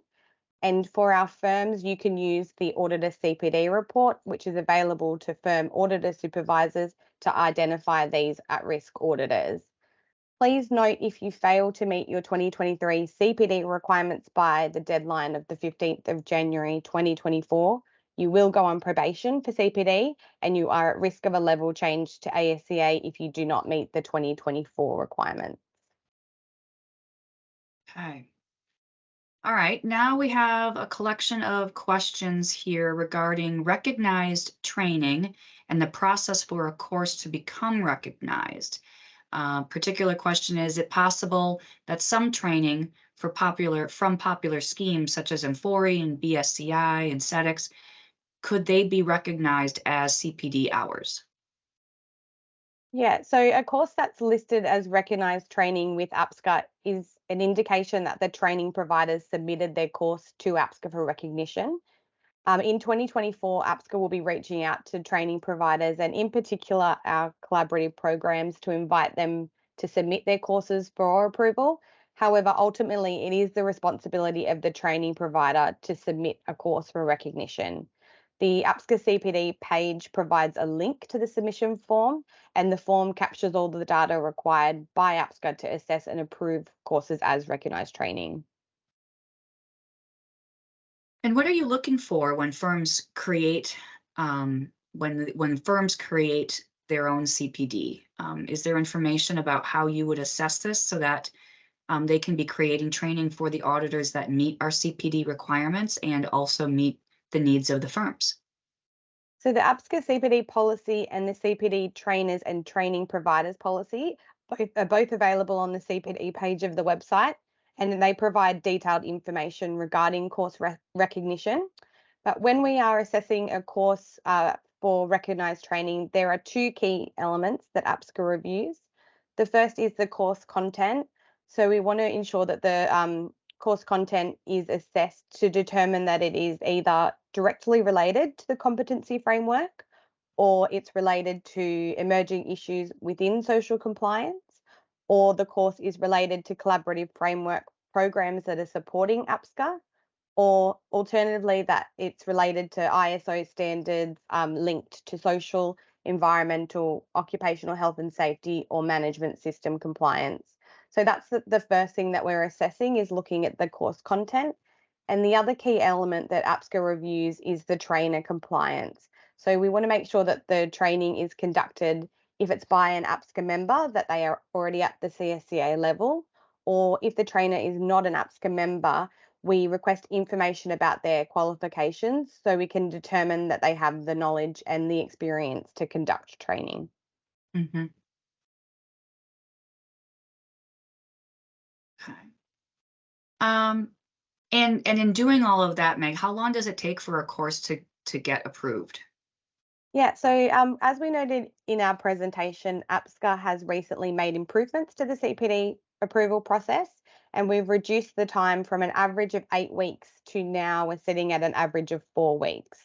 And for our firms, you can use the Auditor CPD report, which is available to firm auditor supervisors to identify these at-risk auditors. Please note, if you fail to meet your 2023 CPD requirements by the deadline of the 15th of January 2024, you will go on probation for CPD and you are at risk of a level change to ASCA if you do not meet the 2024 requirements. Okay. All right, now we have a collection of questions here regarding recognized training and the process for a course to become recognized. Particular question is it possible that some training from popular schemes such as Amfori and BSCI and SEDEX, could they be recognized as CPD hours? Yeah, so a course that's listed as recognised training with APSCA is an indication that the training providers submitted their course to APSCA for recognition. In 2024, APSCA will be reaching out to training providers and in particular our collaborative programs to invite them to submit their courses for approval. However, ultimately, it is the responsibility of the training provider to submit a course for recognition. The APSCA CPD page provides a link to the submission form, and the form captures all the data required by APSCA to assess and approve courses as recognised training. And what are you looking for when firms create when firms create their own CPD? Is there information about how you would assess this so that they can be creating training for the auditors that meet our CPD requirements and also meet the needs of the firms? So the APSCA CPD policy and the CPD trainers and training providers policy are both available on the CPD page of the website, and they provide detailed information regarding course recognition. But when we are assessing a course for recognised training, there are two key elements that APSCA reviews. The first is the course content. So we want to ensure that the course content is assessed to determine that it is either directly related to the competency framework or it's related to emerging issues within social compliance, or the course is related to collaborative framework programs that are supporting APSCA, or alternatively that it's related to ISO standards linked to social, environmental, occupational health and safety, or management system compliance. So that's the first thing that we're assessing, is looking at the course content. And the other key element that APSCA reviews is the trainer compliance. So we want to make sure that the training is conducted, if it's by an APSCA member, that they are already at the CSCA level, or if the trainer is not an APSCA member, we request information about their qualifications so we can determine that they have the knowledge and the experience to conduct training. Mm-hmm. Okay. And in doing all of that, Meg, how long does it take for a course to get approved? Yeah, so as we noted in our presentation, APSCA has recently made improvements to the CPD approval process, and we've reduced the time from an average of 8 weeks to now we're sitting at an average of 4 weeks.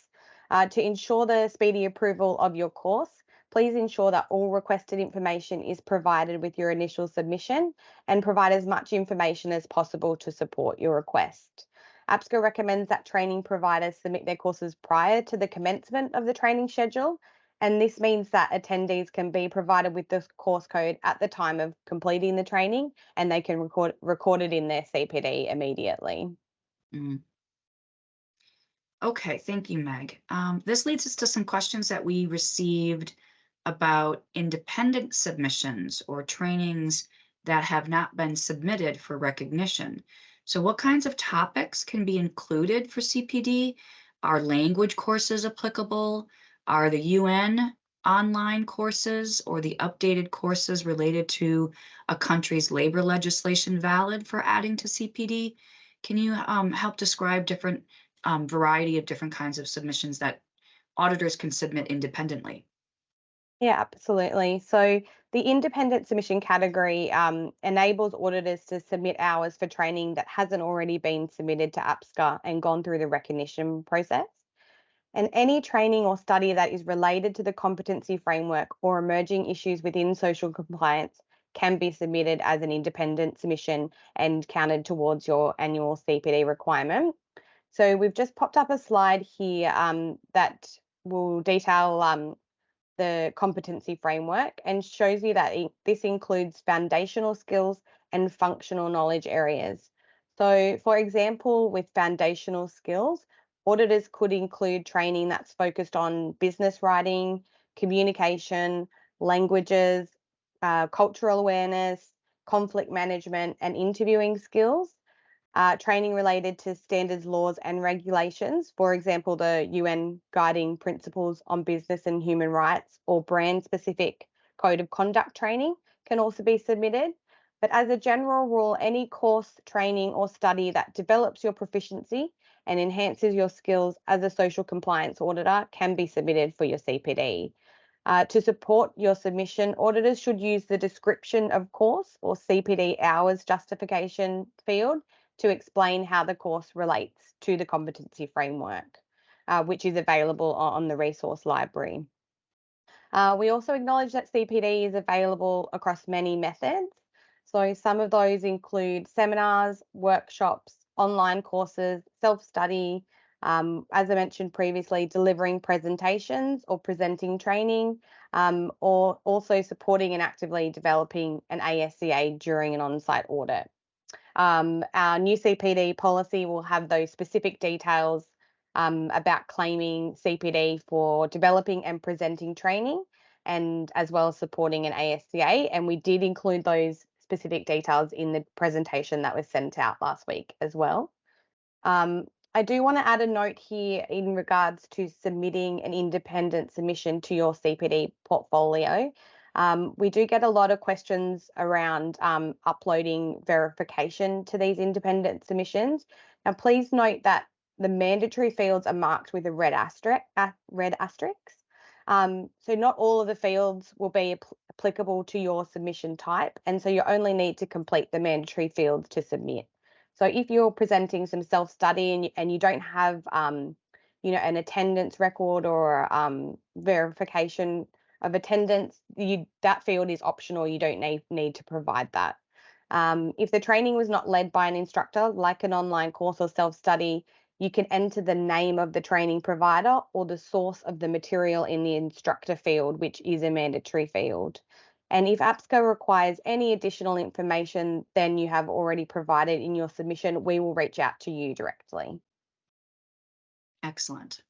To ensure the speedy approval of your course, please ensure that all requested information is provided with your initial submission, and provide as much information as possible to support your request. APSCA recommends that training providers submit their courses prior to the commencement of the training schedule, and this means that attendees can be provided with the course code at the time of completing the training, and they can record it in their CPD immediately. Mm. Okay, thank you, Meg. This leads us to some questions that we received about independent submissions or trainings that have not been submitted for recognition. So what kinds of topics can be included for CPD? Are language courses applicable? Are the UN online courses or the updated courses related to a country's labor legislation valid for adding to CPD? Can you help describe different variety of different kinds of submissions that auditors can submit independently? Yeah, absolutely. So the independent submission category enables auditors to submit hours for training that hasn't already been submitted to APSCA and gone through the recognition process. And any training or study that is related to the competency framework or emerging issues within social compliance can be submitted as an independent submission and counted towards your annual CPD requirement. So we've just popped up a slide here that will detail the competency framework and shows you that this includes foundational skills and functional knowledge areas. So, for example, with foundational skills, auditors could include training that's focused on business writing, communication, languages, cultural awareness, conflict management, and interviewing skills. Training related to standards, laws, and regulations, for example, the UN Guiding Principles on Business and Human Rights or brand specific code of conduct training can also be submitted. But as a general rule, any course, training, or study that develops your proficiency and enhances your skills as a social compliance auditor can be submitted for your CPD. To support your submission, auditors should use the description of course or CPD hours justification field to explain how the course relates to the competency framework, which is available on the resource library. We also acknowledge that CPD is available across many methods. So some of those include seminars, workshops, online courses, self-study, as I mentioned previously, delivering presentations or presenting training, or also supporting and actively developing an ASCA during an on-site audit. Our new CPD policy will have those specific details about claiming CPD for developing and presenting training, and as well as supporting an ASCA. And we did include those specific details in the presentation that was sent out last week as well. I do want to add a note here in regards to submitting an independent submission to your CPD portfolio. We do get a lot of questions around uploading verification to these independent submissions. Now, please note that the mandatory fields are marked with a red asterisk. So not all of the fields will be applicable to your submission type, and so you only need to complete the mandatory fields to submit. So if you're presenting some self-study and you don't have, an attendance record or verification of attendance, that field is optional. You don't need to provide that. If the training was not led by an instructor, like an online course or self-study, you can enter the name of the training provider or the source of the material in the instructor field, which is a mandatory field. And if APSCA requires any additional information than you have already provided in your submission, we will reach out to you directly. Excellent.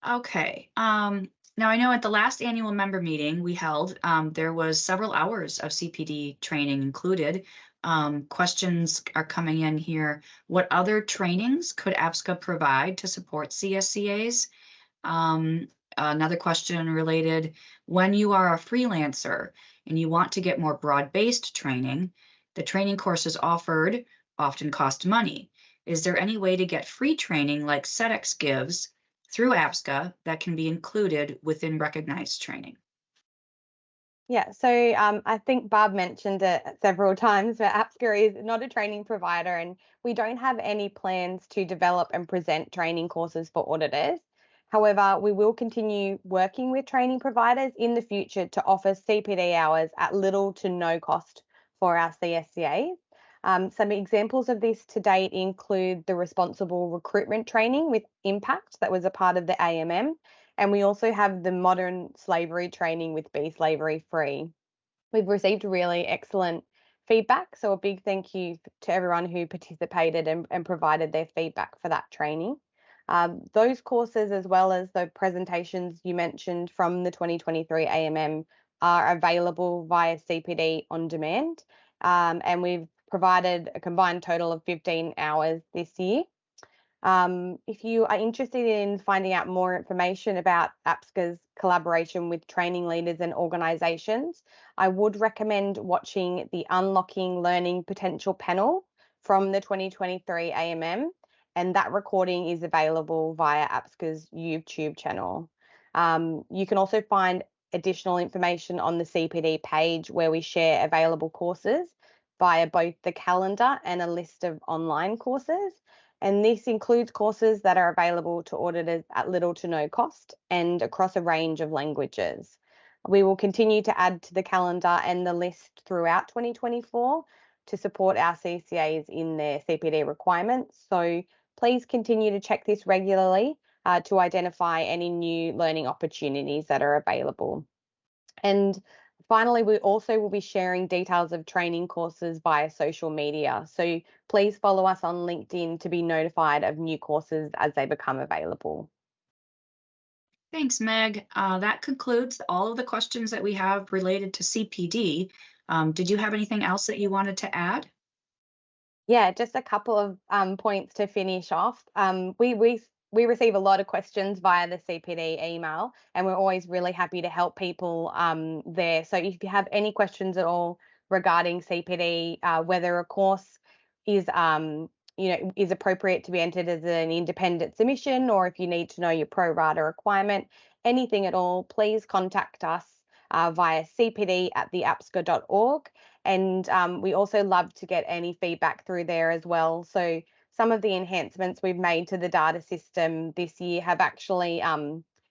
Okay. Now I know at the last annual member meeting we held, there was several hours of CPD training included. Questions are coming in here. What other trainings could APSCA provide to support CSCAs? Another question related, when you are a freelancer and you want to get more broad-based training, the training courses offered often cost money. Is there any way to get free training like SEDEX gives through APSCA that can be included within recognized training? Yeah, so I think Barb mentioned it several times, but APSCA is not a training provider, and we don't have any plans to develop and present training courses for auditors. However, we will continue working with training providers in the future to offer CPD hours at little to no cost for our CSCAs. Some examples of this to date include the responsible recruitment training with Impact that was a part of the AMM, and we also have the modern slavery training with Be Slavery Free. We've received really excellent feedback, so a big thank you to everyone who participated and provided their feedback for that training. Those courses, as well as the presentations you mentioned from the 2023 AMM, are available via CPD on demand, and we've provided a combined total of 15 hours this year. If you are interested in finding out more information about APSCA's collaboration with training leaders and organisations, I would recommend watching the Unlocking Learning Potential panel from the 2023 AMM, and that recording is available via APSCA's YouTube channel. You can also find additional information on the CPD page where we share available courses via both the calendar and a list of online courses. And this includes courses that are available to auditors at little to no cost and across a range of languages. We will continue to add to the calendar and the list throughout 2024 to support our CCAs in their CPD requirements. So please continue to check this regularly to identify any new learning opportunities that are available. And finally, we also will be sharing details of training courses via social media. So please follow us on LinkedIn to be notified of new courses as they become available. Thanks, Meg. That concludes all of the questions that we have related to CPD. Did you have anything else that you wanted to add? Yeah, just a couple of points to finish off. We receive a lot of questions via the CPD email, and we're always really happy to help people there. So if you have any questions at all regarding CPD, whether a course is is appropriate to be entered as an independent submission, or if you need to know your pro rata requirement, anything at all, please contact us via cpd@theapsca.org. And we also love to get any feedback through there as well. So some of the enhancements we've made to the data system this year have actually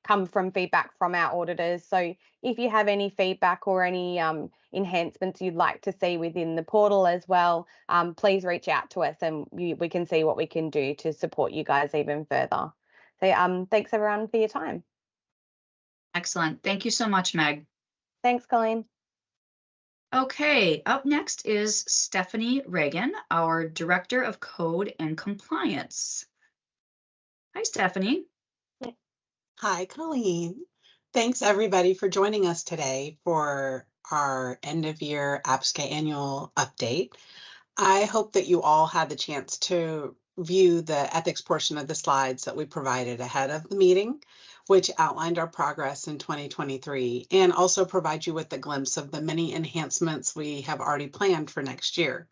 come from feedback from our auditors. So if you have any feedback or any enhancements you'd like to see within the portal as well, please reach out to us and we can see what we can do to support you guys even further. So thanks everyone for your time. Excellent. Thank you so much, Meg. Thanks, Colleen. Okay, up next is Stephanie Reagan, our Director of Code and Compliance. Hi, Stephanie. Hi, Colleen. Thanks everybody for joining us today for our end of year APSCA annual update. I hope that you all had the chance to view the ethics portion of the slides that we provided ahead of the meeting, which outlined our progress in 2023 and also provide you with a glimpse of the many enhancements we have already planned for next year.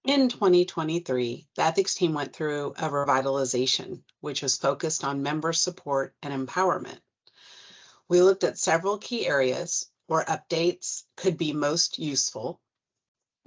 In 2023, the ethics team went through a revitalization, which was focused on member support and empowerment. We looked at several key areas where updates could be most useful,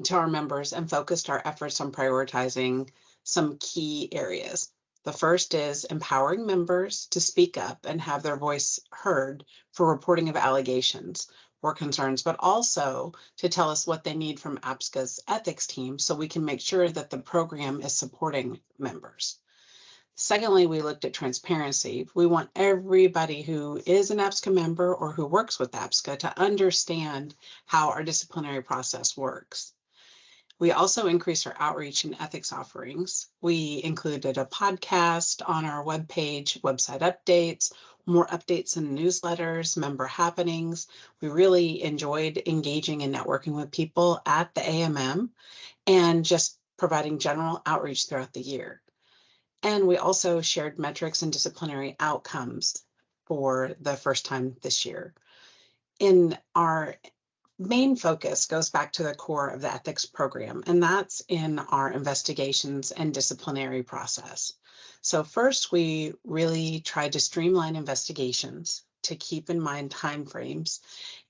to our members and focused our efforts on prioritizing some key areas. The first is empowering members to speak up and have their voice heard for reporting of allegations or concerns, but also to tell us what they need from APSCA's ethics team so we can make sure that the program is supporting members. Secondly, we looked at transparency. We want everybody who is an APSCA member or who works with APSCA to understand how our disciplinary process works. We also increased our outreach and ethics offerings. We included a podcast on our webpage, website updates, more updates in newsletters, member happenings. We really enjoyed engaging and networking with people at the AMM and just providing general outreach throughout the year. And we also shared metrics and disciplinary outcomes for the first time this year. In our main focus goes back to the core of the ethics program, and that's in our investigations and disciplinary process. So first, we really tried to streamline investigations to keep in mind timeframes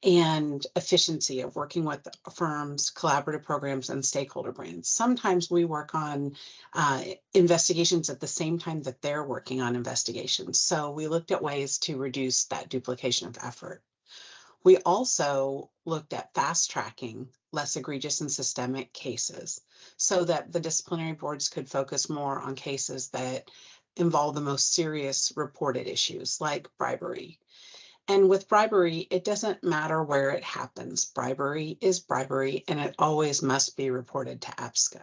and efficiency of working with firms, collaborative programs, and stakeholder brands. Sometimes we work on investigations at the same time that they're working on investigations. So we looked at ways to reduce that duplication of effort. We also looked at fast tracking less egregious and systemic cases so that the disciplinary boards could focus more on cases that involve the most serious reported issues like bribery. And with bribery, it doesn't matter where it happens. Bribery is bribery, and it always must be reported to APSCA.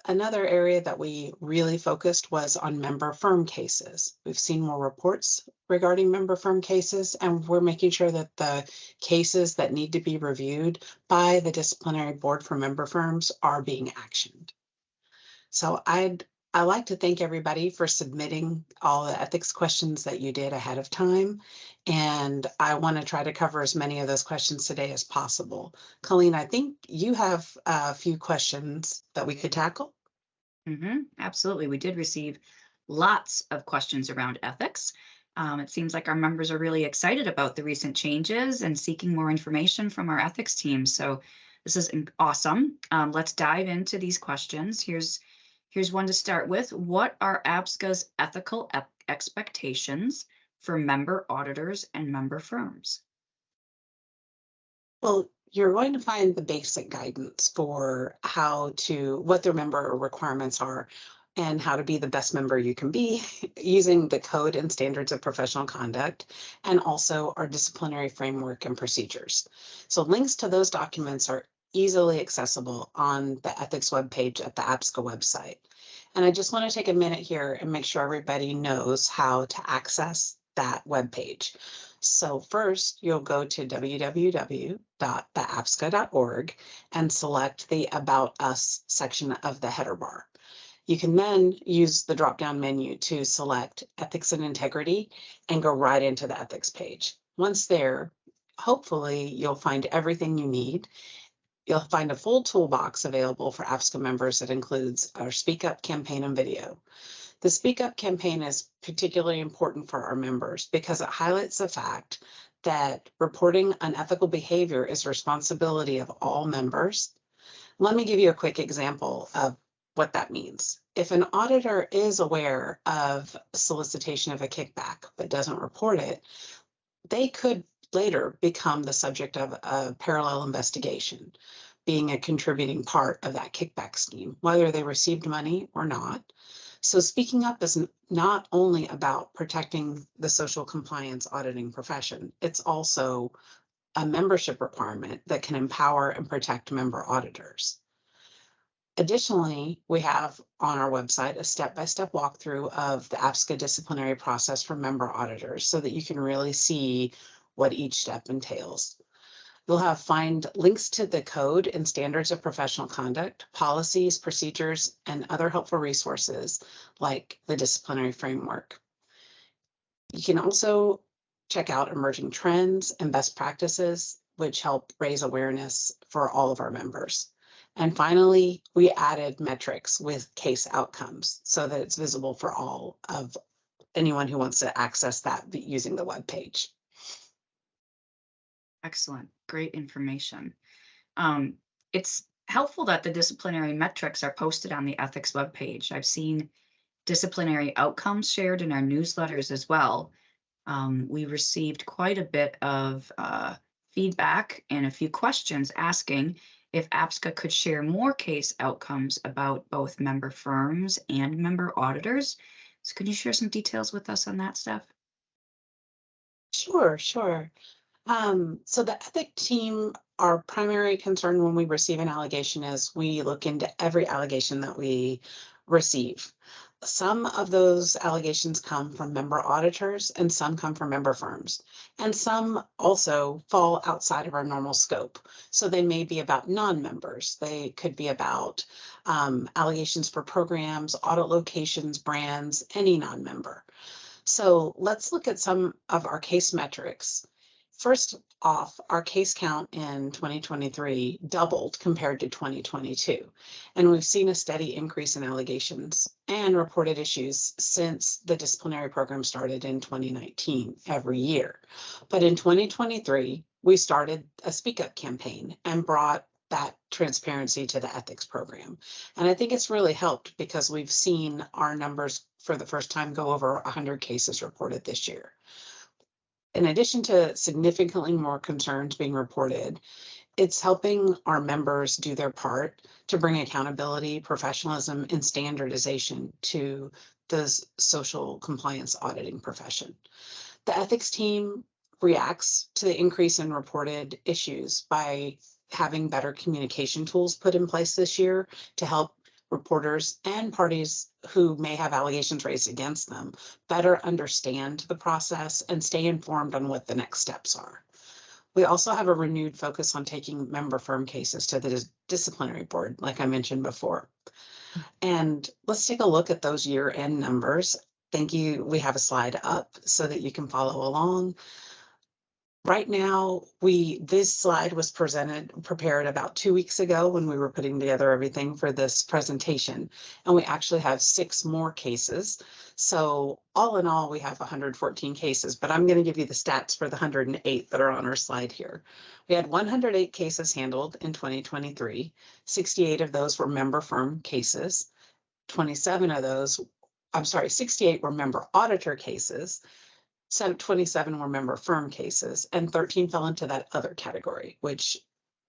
Another area that we really focused was on member firm cases. We've seen more reports regarding member firm cases, and we're making sure that the cases that need to be reviewed by the disciplinary board for member firms are being actioned. So I'd like to thank everybody for submitting all the ethics questions that you did ahead of time. And I want to try to cover as many of those questions today as possible. Colleen, I think you have a few questions that we could tackle. Absolutely. We did receive lots of questions around ethics. It seems like our members are really excited about the recent changes and seeking more information from our ethics team. So this is awesome. Let's dive into these questions. Here's one to start with. What are APSCA's ethical expectations for member auditors and member firms? Well, you're going to find the basic guidance for what their member requirements are and how to be the best member you can be using the code and standards of professional conduct and also our disciplinary framework and procedures. So links to those documents are easily accessible on the ethics webpage at the APSCA website. And I just want to take a minute here and make sure everybody knows how to access that webpage. So first, you'll go to www.theapsca.org and select the About Us section of the header bar. You can then use the drop-down menu to select Ethics and Integrity and go right into the ethics page. Once there, hopefully you'll find everything you need. You'll find a full toolbox available for APSCA members that includes our Speak Up campaign and video. The Speak Up campaign is particularly important for our members because it highlights the fact that reporting unethical behavior is the responsibility of all members. Let me give you a quick example of what that means. If an auditor is aware of solicitation of a kickback but doesn't report it, they could later become the subject of a parallel investigation, being a contributing part of that kickback scheme, whether they received money or not. So speaking up is not only about protecting the social compliance auditing profession, it's also a membership requirement that can empower and protect member auditors. Additionally, we have on our website a step-by-step walkthrough of the APSCA disciplinary process for member auditors so that you can really see what each step entails. You'll find links to the code and standards of professional conduct, policies, procedures, and other helpful resources like the disciplinary framework. You can also check out emerging trends and best practices, which help raise awareness for all of our members. And finally, we added metrics with case outcomes so that it's visible for all of anyone who wants to access that using the web page. Excellent. Great information. it's helpful that the disciplinary metrics are posted on the ethics webpage. I've seen disciplinary outcomes shared in our newsletters as well. We received quite a bit of feedback and a few questions asking if APSCA could share more case outcomes about both member firms and member auditors. So could you share some details with us on that, Steph? Sure, sure. So the ethic team, our primary concern when we receive an allegation is we look into every allegation that we receive. Some of those allegations come from member auditors and some come from member firms. And some also fall outside of our normal scope. So they may be about non-members. They could be about allegations for programs, audit locations, brands, any non-member. So let's look at some of our case metrics. First off, our case count in 2023 doubled compared to 2022, and we've seen a steady increase in allegations and reported issues since the disciplinary program started in 2019 every year. But in 2023, we started a Speak Up campaign and brought that transparency to the ethics program. And I think it's really helped because we've seen our numbers for the first time go over 100 cases reported this year. In addition to significantly more concerns being reported, it's helping our members do their part to bring accountability, professionalism, and standardization to the social compliance auditing profession. The ethics team reacts to the increase in reported issues by having better communication tools put in place this year to help reporters and parties who may have allegations raised against them better understand the process and stay informed on what the next steps are. We also have a renewed focus on taking member firm cases to the disciplinary board, like I mentioned before. And let's take a look at those year-end numbers. Thank you. We have a slide up so that you can follow along. Right now, this slide was prepared about 2 weeks ago when we were putting together everything for this presentation, and we actually have 6 more cases. So all in all, we have 114 cases, but I'm going to give you the stats for the 108 that are on our slide here. We had 108 cases handled in 2023. 68 of those were member firm cases. 68 were member auditor cases. 27 were member firm cases, and 13 fell into that other category, which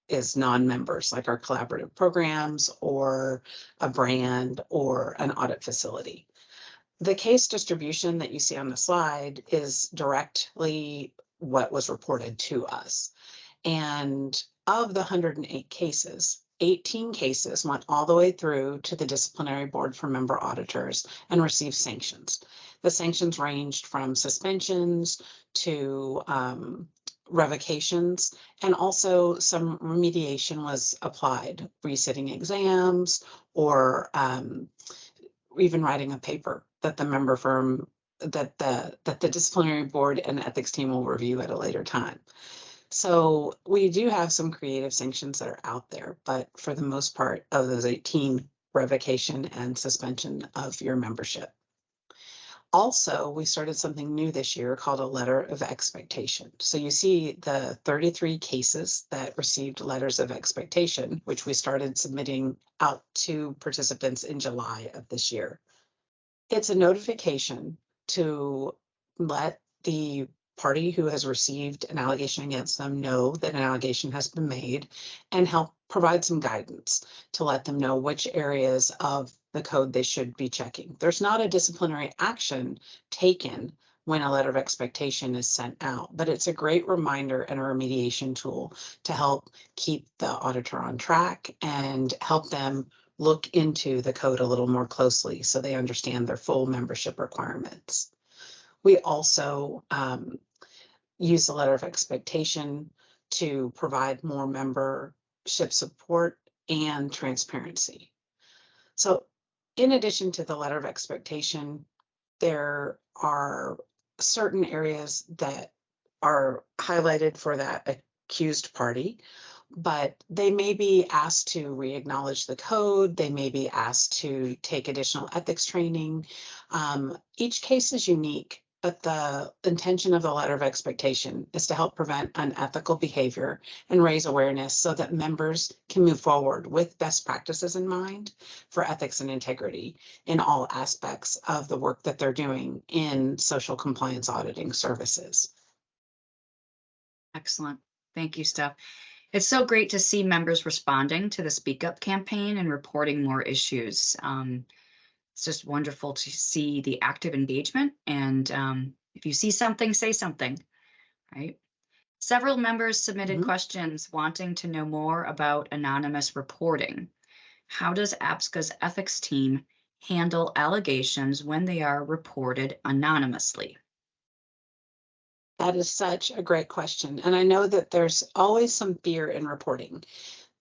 is non-members, like our collaborative programs or a brand or an audit facility. The case distribution that you see on the slide is directly what was reported to us. And of the 108 cases, 18 cases went all the way through to the disciplinary board for member auditors and received sanctions. The sanctions ranged from suspensions to revocations, and also some remediation was applied, resitting exams, or even writing a paper that the member firm, that the disciplinary board and ethics team will review at a later time. So we do have some creative sanctions that are out there, but for the most part of those 18, revocation and suspension of your membership. Also, we started something new this year called a letter of expectation. So you see the 33 cases that received letters of expectation, which we started submitting out to participants in July of this year. It's a notification to let the party who has received an allegation against them know that an allegation has been made, and help provide some guidance to let them know which areas of the code they should be checking. There's not a disciplinary action taken when a letter of expectation is sent out, but it's a great reminder and a remediation tool to help keep the auditor on track and help them look into the code a little more closely so they understand their full membership requirements. We also use the letter of expectation to provide more membership support and transparency. So in addition to the letter of expectation, there are certain areas that are highlighted for that accused party, but they may be asked to re-acknowledge the code. They may be asked to take additional ethics training. Each case is unique, but the intention of the letter of expectation is to help prevent unethical behavior and raise awareness so that members can move forward with best practices in mind for ethics and integrity in all aspects of the work that they're doing in social compliance auditing services. Excellent. Thank you, Steph. It's so great to see members responding to the Speak Up campaign and reporting more issues. It's just wonderful to see the active engagement. And if you see something, say something, right? Several members submitted questions wanting to know more about anonymous reporting. How does APSCA's ethics team handle allegations when they are reported anonymously? That is such a great question. And I know that there's always some fear in reporting.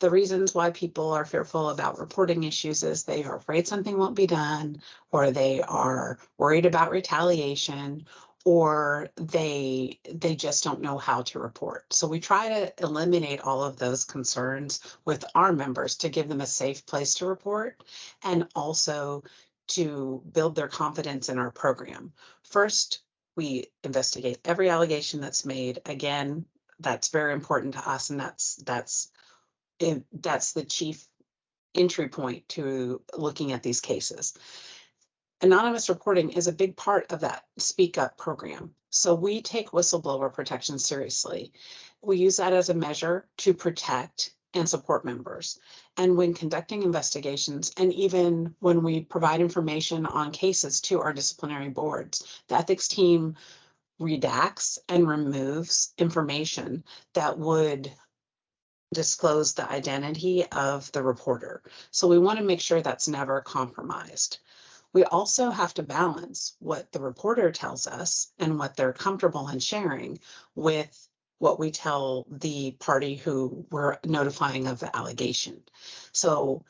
The reasons why people are fearful about reporting issues is they are afraid something won't be done, or they are worried about retaliation, or they just don't know how to report. So we try to eliminate all of those concerns with our members to give them a safe place to report and also to build their confidence in our program. First, we investigate every allegation that's made. Again, that's very important to us, and that's the chief entry point to looking at these cases. Anonymous reporting is a big part of that Speak Up program. So we take whistleblower protection seriously. We use that as a measure to protect and support members. And when conducting investigations, and even when we provide information on cases to our disciplinary boards, the ethics team redacts and removes information that would disclose the identity of the reporter. So we want to make sure that's never compromised. We also have to balance what the reporter tells us and what they're comfortable in sharing with what we tell the party who we're notifying of the allegation. So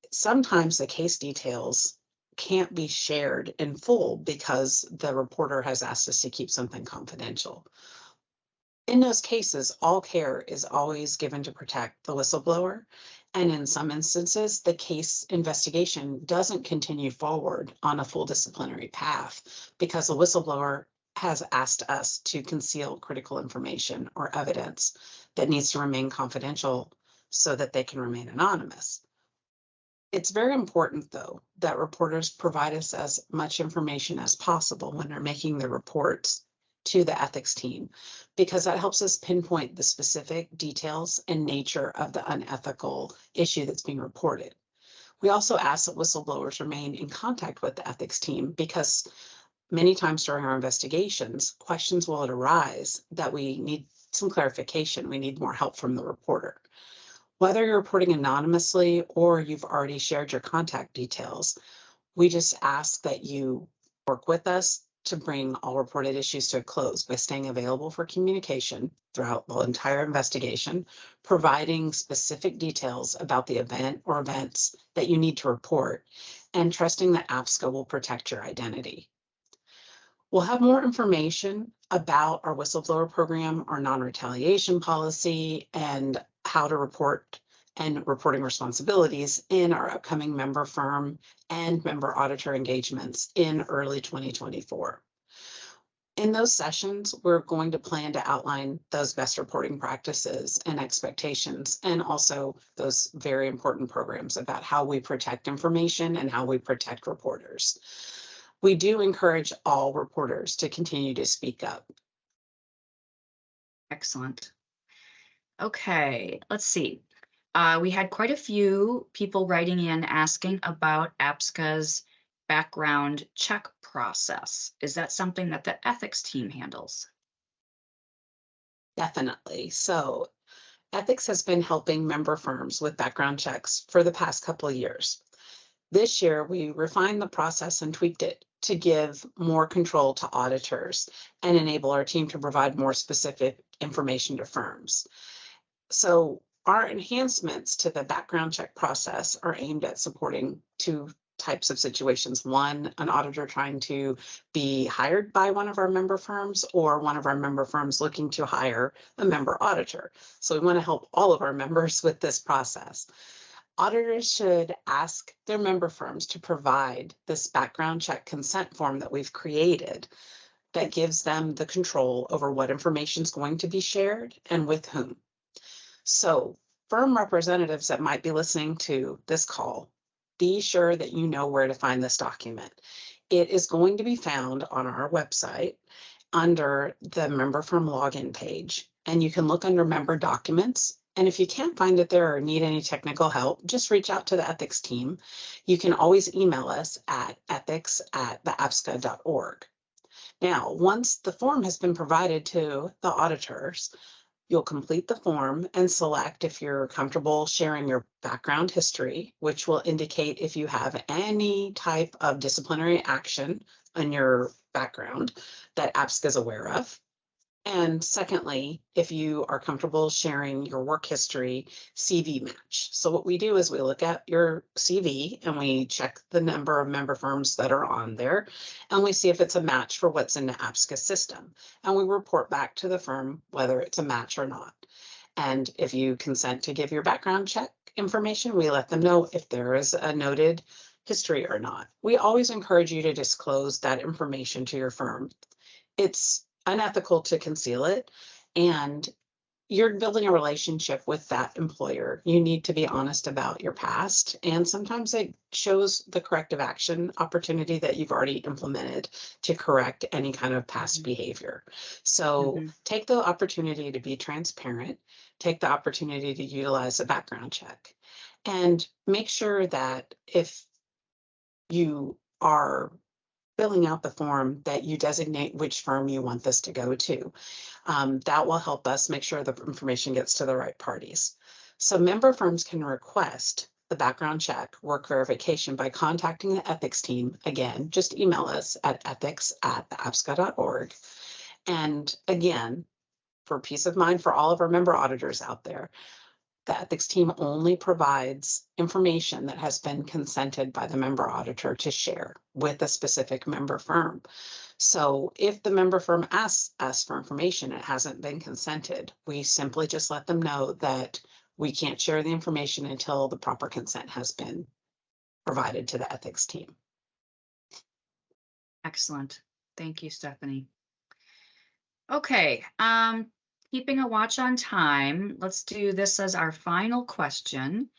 sometimes the case details can't be shared in full because the reporter has asked us to keep something confidential. In those cases, all care is always given to protect the whistleblower. And in some instances, the case investigation doesn't continue forward on a full disciplinary path because the whistleblower has asked us to conceal critical information or evidence that needs to remain confidential so that they can remain anonymous. It's very important, though, that reporters provide us as much information as possible when they're making their reports to the ethics team, because that helps us pinpoint the specific details and nature of the unethical issue that's being reported. We also ask that whistleblowers remain in contact with the ethics team because many times during our investigations, questions will arise that we need some clarification. We need more help from the reporter. Whether you're reporting anonymously or you've already shared your contact details, we just ask that you work with us to bring all reported issues to a close by staying available for communication throughout the entire investigation, providing specific details about the event or events that you need to report, and trusting that APSCA will protect your identity. We'll have more information about our whistleblower program, our non-retaliation policy, and how to report and reporting responsibilities in our upcoming member firm and member auditor engagements in early 2024. In those sessions, we're going to plan to outline those best reporting practices and expectations, and also those very important programs about how we protect information and how we protect reporters. We do encourage all reporters to continue to speak up. Excellent. Okay, let's see. We had quite a few people writing in asking about APSCA's background check process. Is that something that the ethics team handles? Definitely. So ethics has been helping member firms with background checks for the past couple of years. This year, we refined the process and tweaked it to give more control to auditors and enable our team to provide more specific information to firms. So our enhancements to the background check process are aimed at supporting two types of situations. One, an auditor trying to be hired by one of our member firms, or one of our member firms looking to hire a member auditor. So we want to help all of our members with this process. Auditors should ask their member firms to provide this background check consent form that we've created that gives them the control over what information is going to be shared and with whom. So firm representatives that might be listening to this call, be sure that you know where to find this document. It is going to be found on our website under the member firm login page, and you can look under member documents. And if you can't find it there or need any technical help, just reach out to the ethics team. You can always email us at ethics@theapsca.org. Now, once the form has been provided to the auditors, you'll complete the form and select if you're comfortable sharing your background history, which will indicate if you have any type of disciplinary action on your background that APSCA is aware of. And secondly, if you are comfortable sharing your work history CV match. So what we do is we look at your CV and we check the number of member firms that are on there, and we see if it's a match for what's in the APSCA system. And we report back to the firm whether it's a match or not. And if you consent to give your background check information, we let them know if there is a noted history or not. We always encourage you to disclose that information to your firm. It's unethical to conceal it, and you're building a relationship with that employer. You need to be honest about your past, and sometimes it shows the corrective action opportunity that you've already implemented to correct any kind of past behavior. So take the opportunity to be transparent, take the opportunity to utilize a background check, and make sure that if you are filling out the form that you designate which firm you want this to go to. That will help us make sure the information gets to the right parties. So member firms can request the background check work verification by contacting the ethics team. Again, just email us at ethics@theapsca.org. And again, for peace of mind for all of our member auditors out there, the ethics team only provides information that has been consented by the member auditor to share with a specific member firm. So if the member firm asks us for information, it hasn't been consented, we simply just let them know that we can't share the information until the proper consent has been provided to the ethics team. Excellent. Thank you, Stephanie. Okay, keeping a watch on time, let's do this as our final question.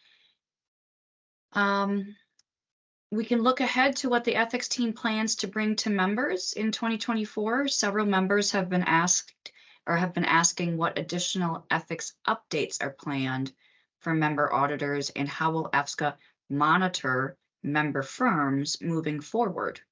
We can look ahead to what the ethics team plans to bring to members in 2024. Several members have been asked or have been asking what additional ethics updates are planned for member auditors and how will APSCA monitor member firms moving forward?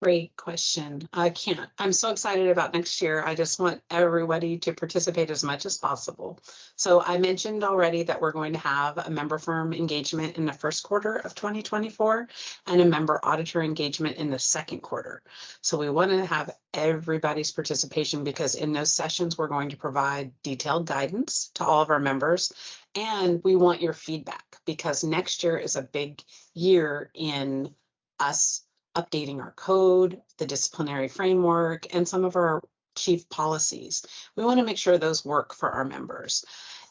Great question. I'm so excited about next year. I just want everybody to participate as much as possible. So I mentioned already that we're going to have a member firm engagement in the first quarter of 2024 and a member auditor engagement in the second quarter. So we want to have everybody's participation because in those sessions, we're going to provide detailed guidance to all of our members. And we want your feedback because next year is a big year in us updating our code, the disciplinary framework, and some of our chief policies. We want to make sure those work for our members.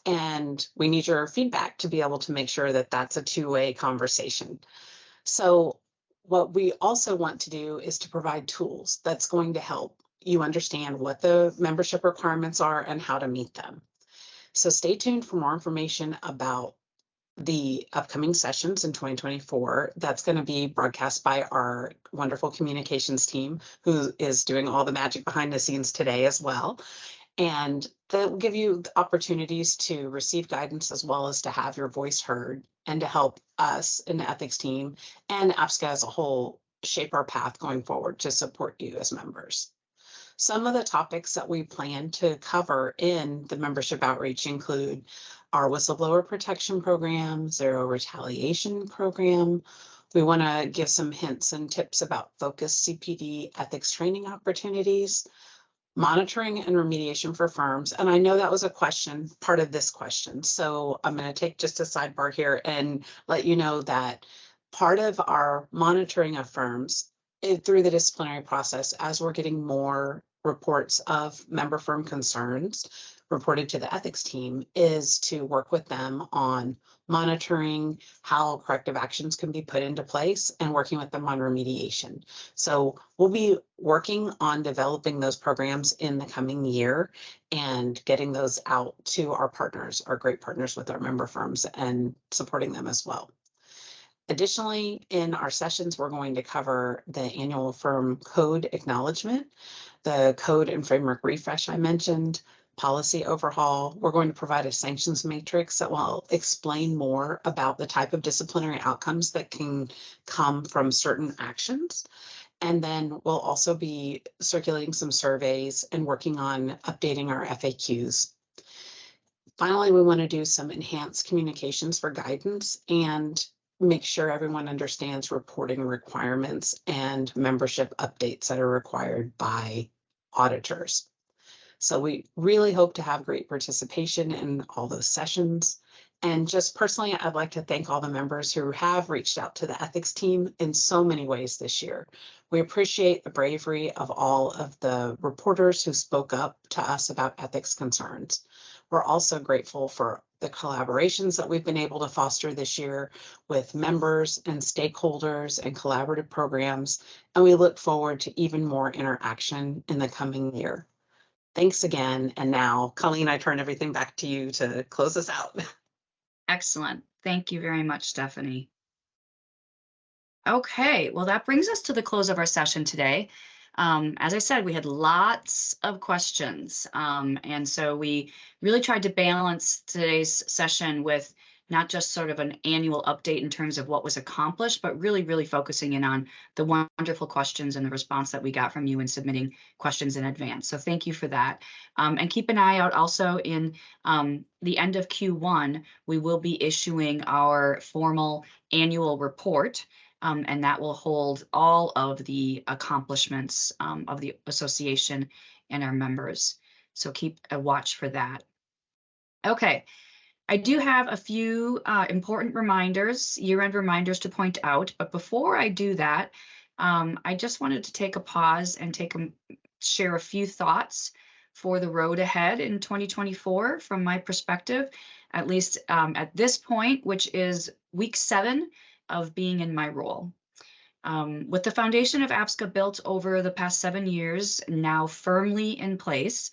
And we need your feedback to be able to make sure that that's a two-way conversation. So what we also want to do is to provide tools that's going to help you understand what the membership requirements are and how to meet them. So stay tuned for more information about the upcoming sessions in 2024. That's going to be broadcast by our wonderful communications team, who is doing all the magic behind the scenes today as well. And they'll give you the opportunities to receive guidance as well as to have your voice heard and to help us in the ethics team and APSCA as a whole shape our path going forward to support you as members. Some of the topics that we plan to cover in the membership outreach include our whistleblower protection program, zero retaliation program. We want to give some hints and tips about focused CPD ethics training opportunities, monitoring and remediation for firms. And I know that was a question, part of this question. So I'm going to take just a sidebar here and let you know that part of our monitoring of firms through the disciplinary process, as we're getting more reports of member firm concerns, reported to the ethics team is to work with them on monitoring how corrective actions can be put into place and working with them on remediation. So we'll be working on developing those programs in the coming year and getting those out to our partners, our great partners with our member firms, and supporting them as well. Additionally, in our sessions, we're going to cover the annual firm code acknowledgement, the code and framework refresh I mentioned, policy overhaul. We're going to provide a sanctions matrix that will explain more about the type of disciplinary outcomes that can come from certain actions. And then we'll also be circulating some surveys and working on updating our FAQs. Finally, we want to do some enhanced communications for guidance and make sure everyone understands reporting requirements and membership updates that are required by auditors. So we really hope to have great participation in all those sessions. And just personally, I'd like to thank all the members who have reached out to the ethics team in so many ways this year. We appreciate the bravery of all of the reporters who spoke up to us about ethics concerns. We're also grateful for the collaborations that we've been able to foster this year with members and stakeholders and collaborative programs, and we look forward to even more interaction in the coming year. Thanks again. And now, Colleen, I turn everything back to you to close us out. Excellent. Thank you very much, Stephanie. Okay, well, that brings us to the close of our session today. As I said, we had lots of questions. And so we really tried to balance today's session with not just sort of an annual update in terms of what was accomplished, but really focusing in on the wonderful questions and the response that we got from you in submitting questions in advance. So thank you for that. And keep an eye out also in the end of Q1, we will be issuing our formal annual report. And that will hold all of the accomplishments of the association and our members. So keep a watch for that. Okay, I do have a few important reminders, year-end reminders to point out. But before I do that, I just wanted to take a pause and share a few thoughts for the road ahead in 2024 from my perspective, at least at this point, which is week 7 of being in my role. With the foundation of APSCA built over the past 7 years now firmly in place,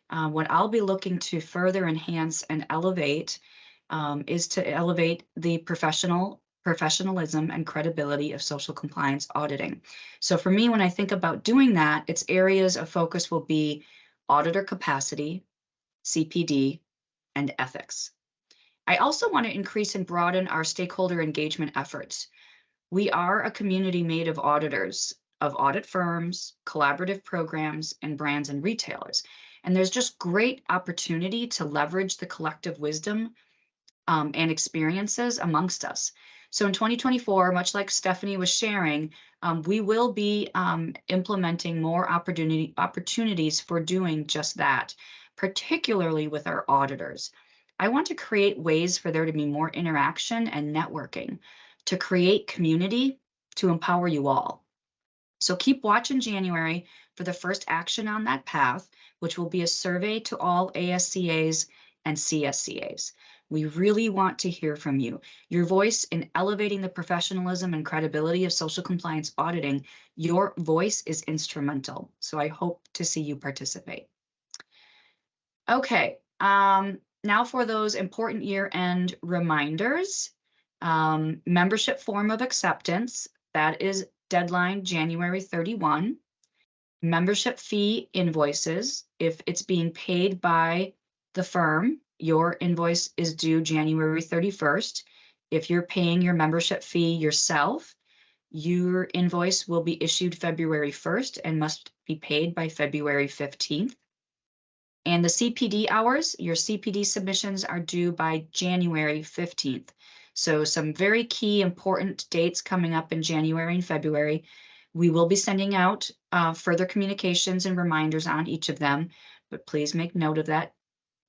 what I'll be looking to further enhance and elevate is to elevate the professionalism and credibility of social compliance auditing. So for me, when I think about doing that, its areas of focus will be auditor capacity, CPD, and ethics. I also want to increase and broaden our stakeholder engagement efforts. We are a community made of auditors, of audit firms, collaborative programs, and brands and retailers. And there's just great opportunity to leverage the collective wisdom and experiences amongst us. So in 2024, much like Stephanie was sharing, we will be implementing more opportunities for doing just that, particularly with our auditors. I want to create ways for there to be more interaction and networking, to create community, to empower you all. So keep watching January for the first action on that path, which will be a survey to all ASCAs and CSCAs. We really want to hear from you. Your voice in elevating the professionalism and credibility of social compliance auditing, your voice is instrumental. So I hope to see you participate. Okay. Now for those important year-end reminders, membership form of acceptance, that is deadline January 31. Membership fee invoices, if it's being paid by the firm, your invoice is due January 31st. If you're paying your membership fee yourself, your invoice will be issued February 1st and must be paid by February 15th. And the CPD hours, your CPD submissions are due by January 15th. So some very key important dates coming up in January and February. We will be sending out further communications and reminders on each of them, but please make note of that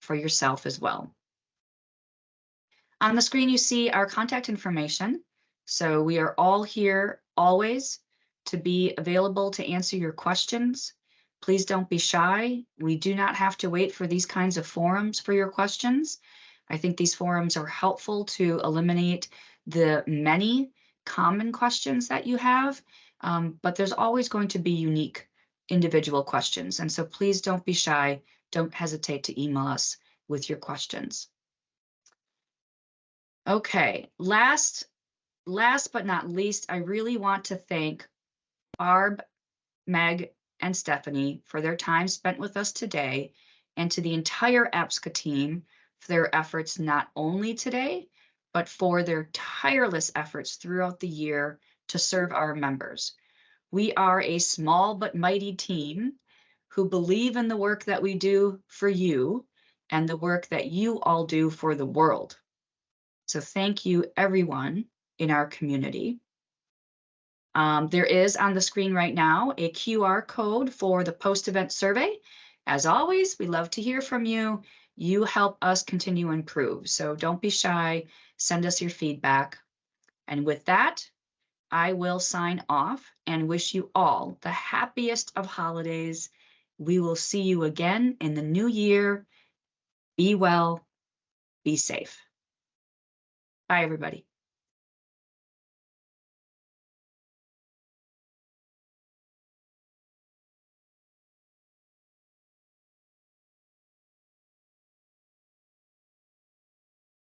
for yourself as well. On the screen, you see our contact information. So we are all here always to be available to answer your questions. Please don't be shy. We do not have to wait for these kinds of forums for your questions. I think these forums are helpful to eliminate the many common questions that you have, but there's always going to be unique individual questions. And so please don't be shy. Don't hesitate to email us with your questions. Okay, last but not least, I really want to thank Barb, Meg, and Stephanie for their time spent with us today, and to the entire APSCA team for their efforts not only today, but for their tireless efforts throughout the year to serve our members. We are a small but mighty team who believe in the work that we do for you and the work that you all do for the world. So thank you, everyone in our community. There is on the screen right now a QR code for the post-event survey. As always, we love to hear from you. You help us continue to improve. So don't be shy. Send us your feedback. And with that, I will sign off and wish you all the happiest of holidays. We will see you again in the new year. Be well, be safe. Bye, everybody.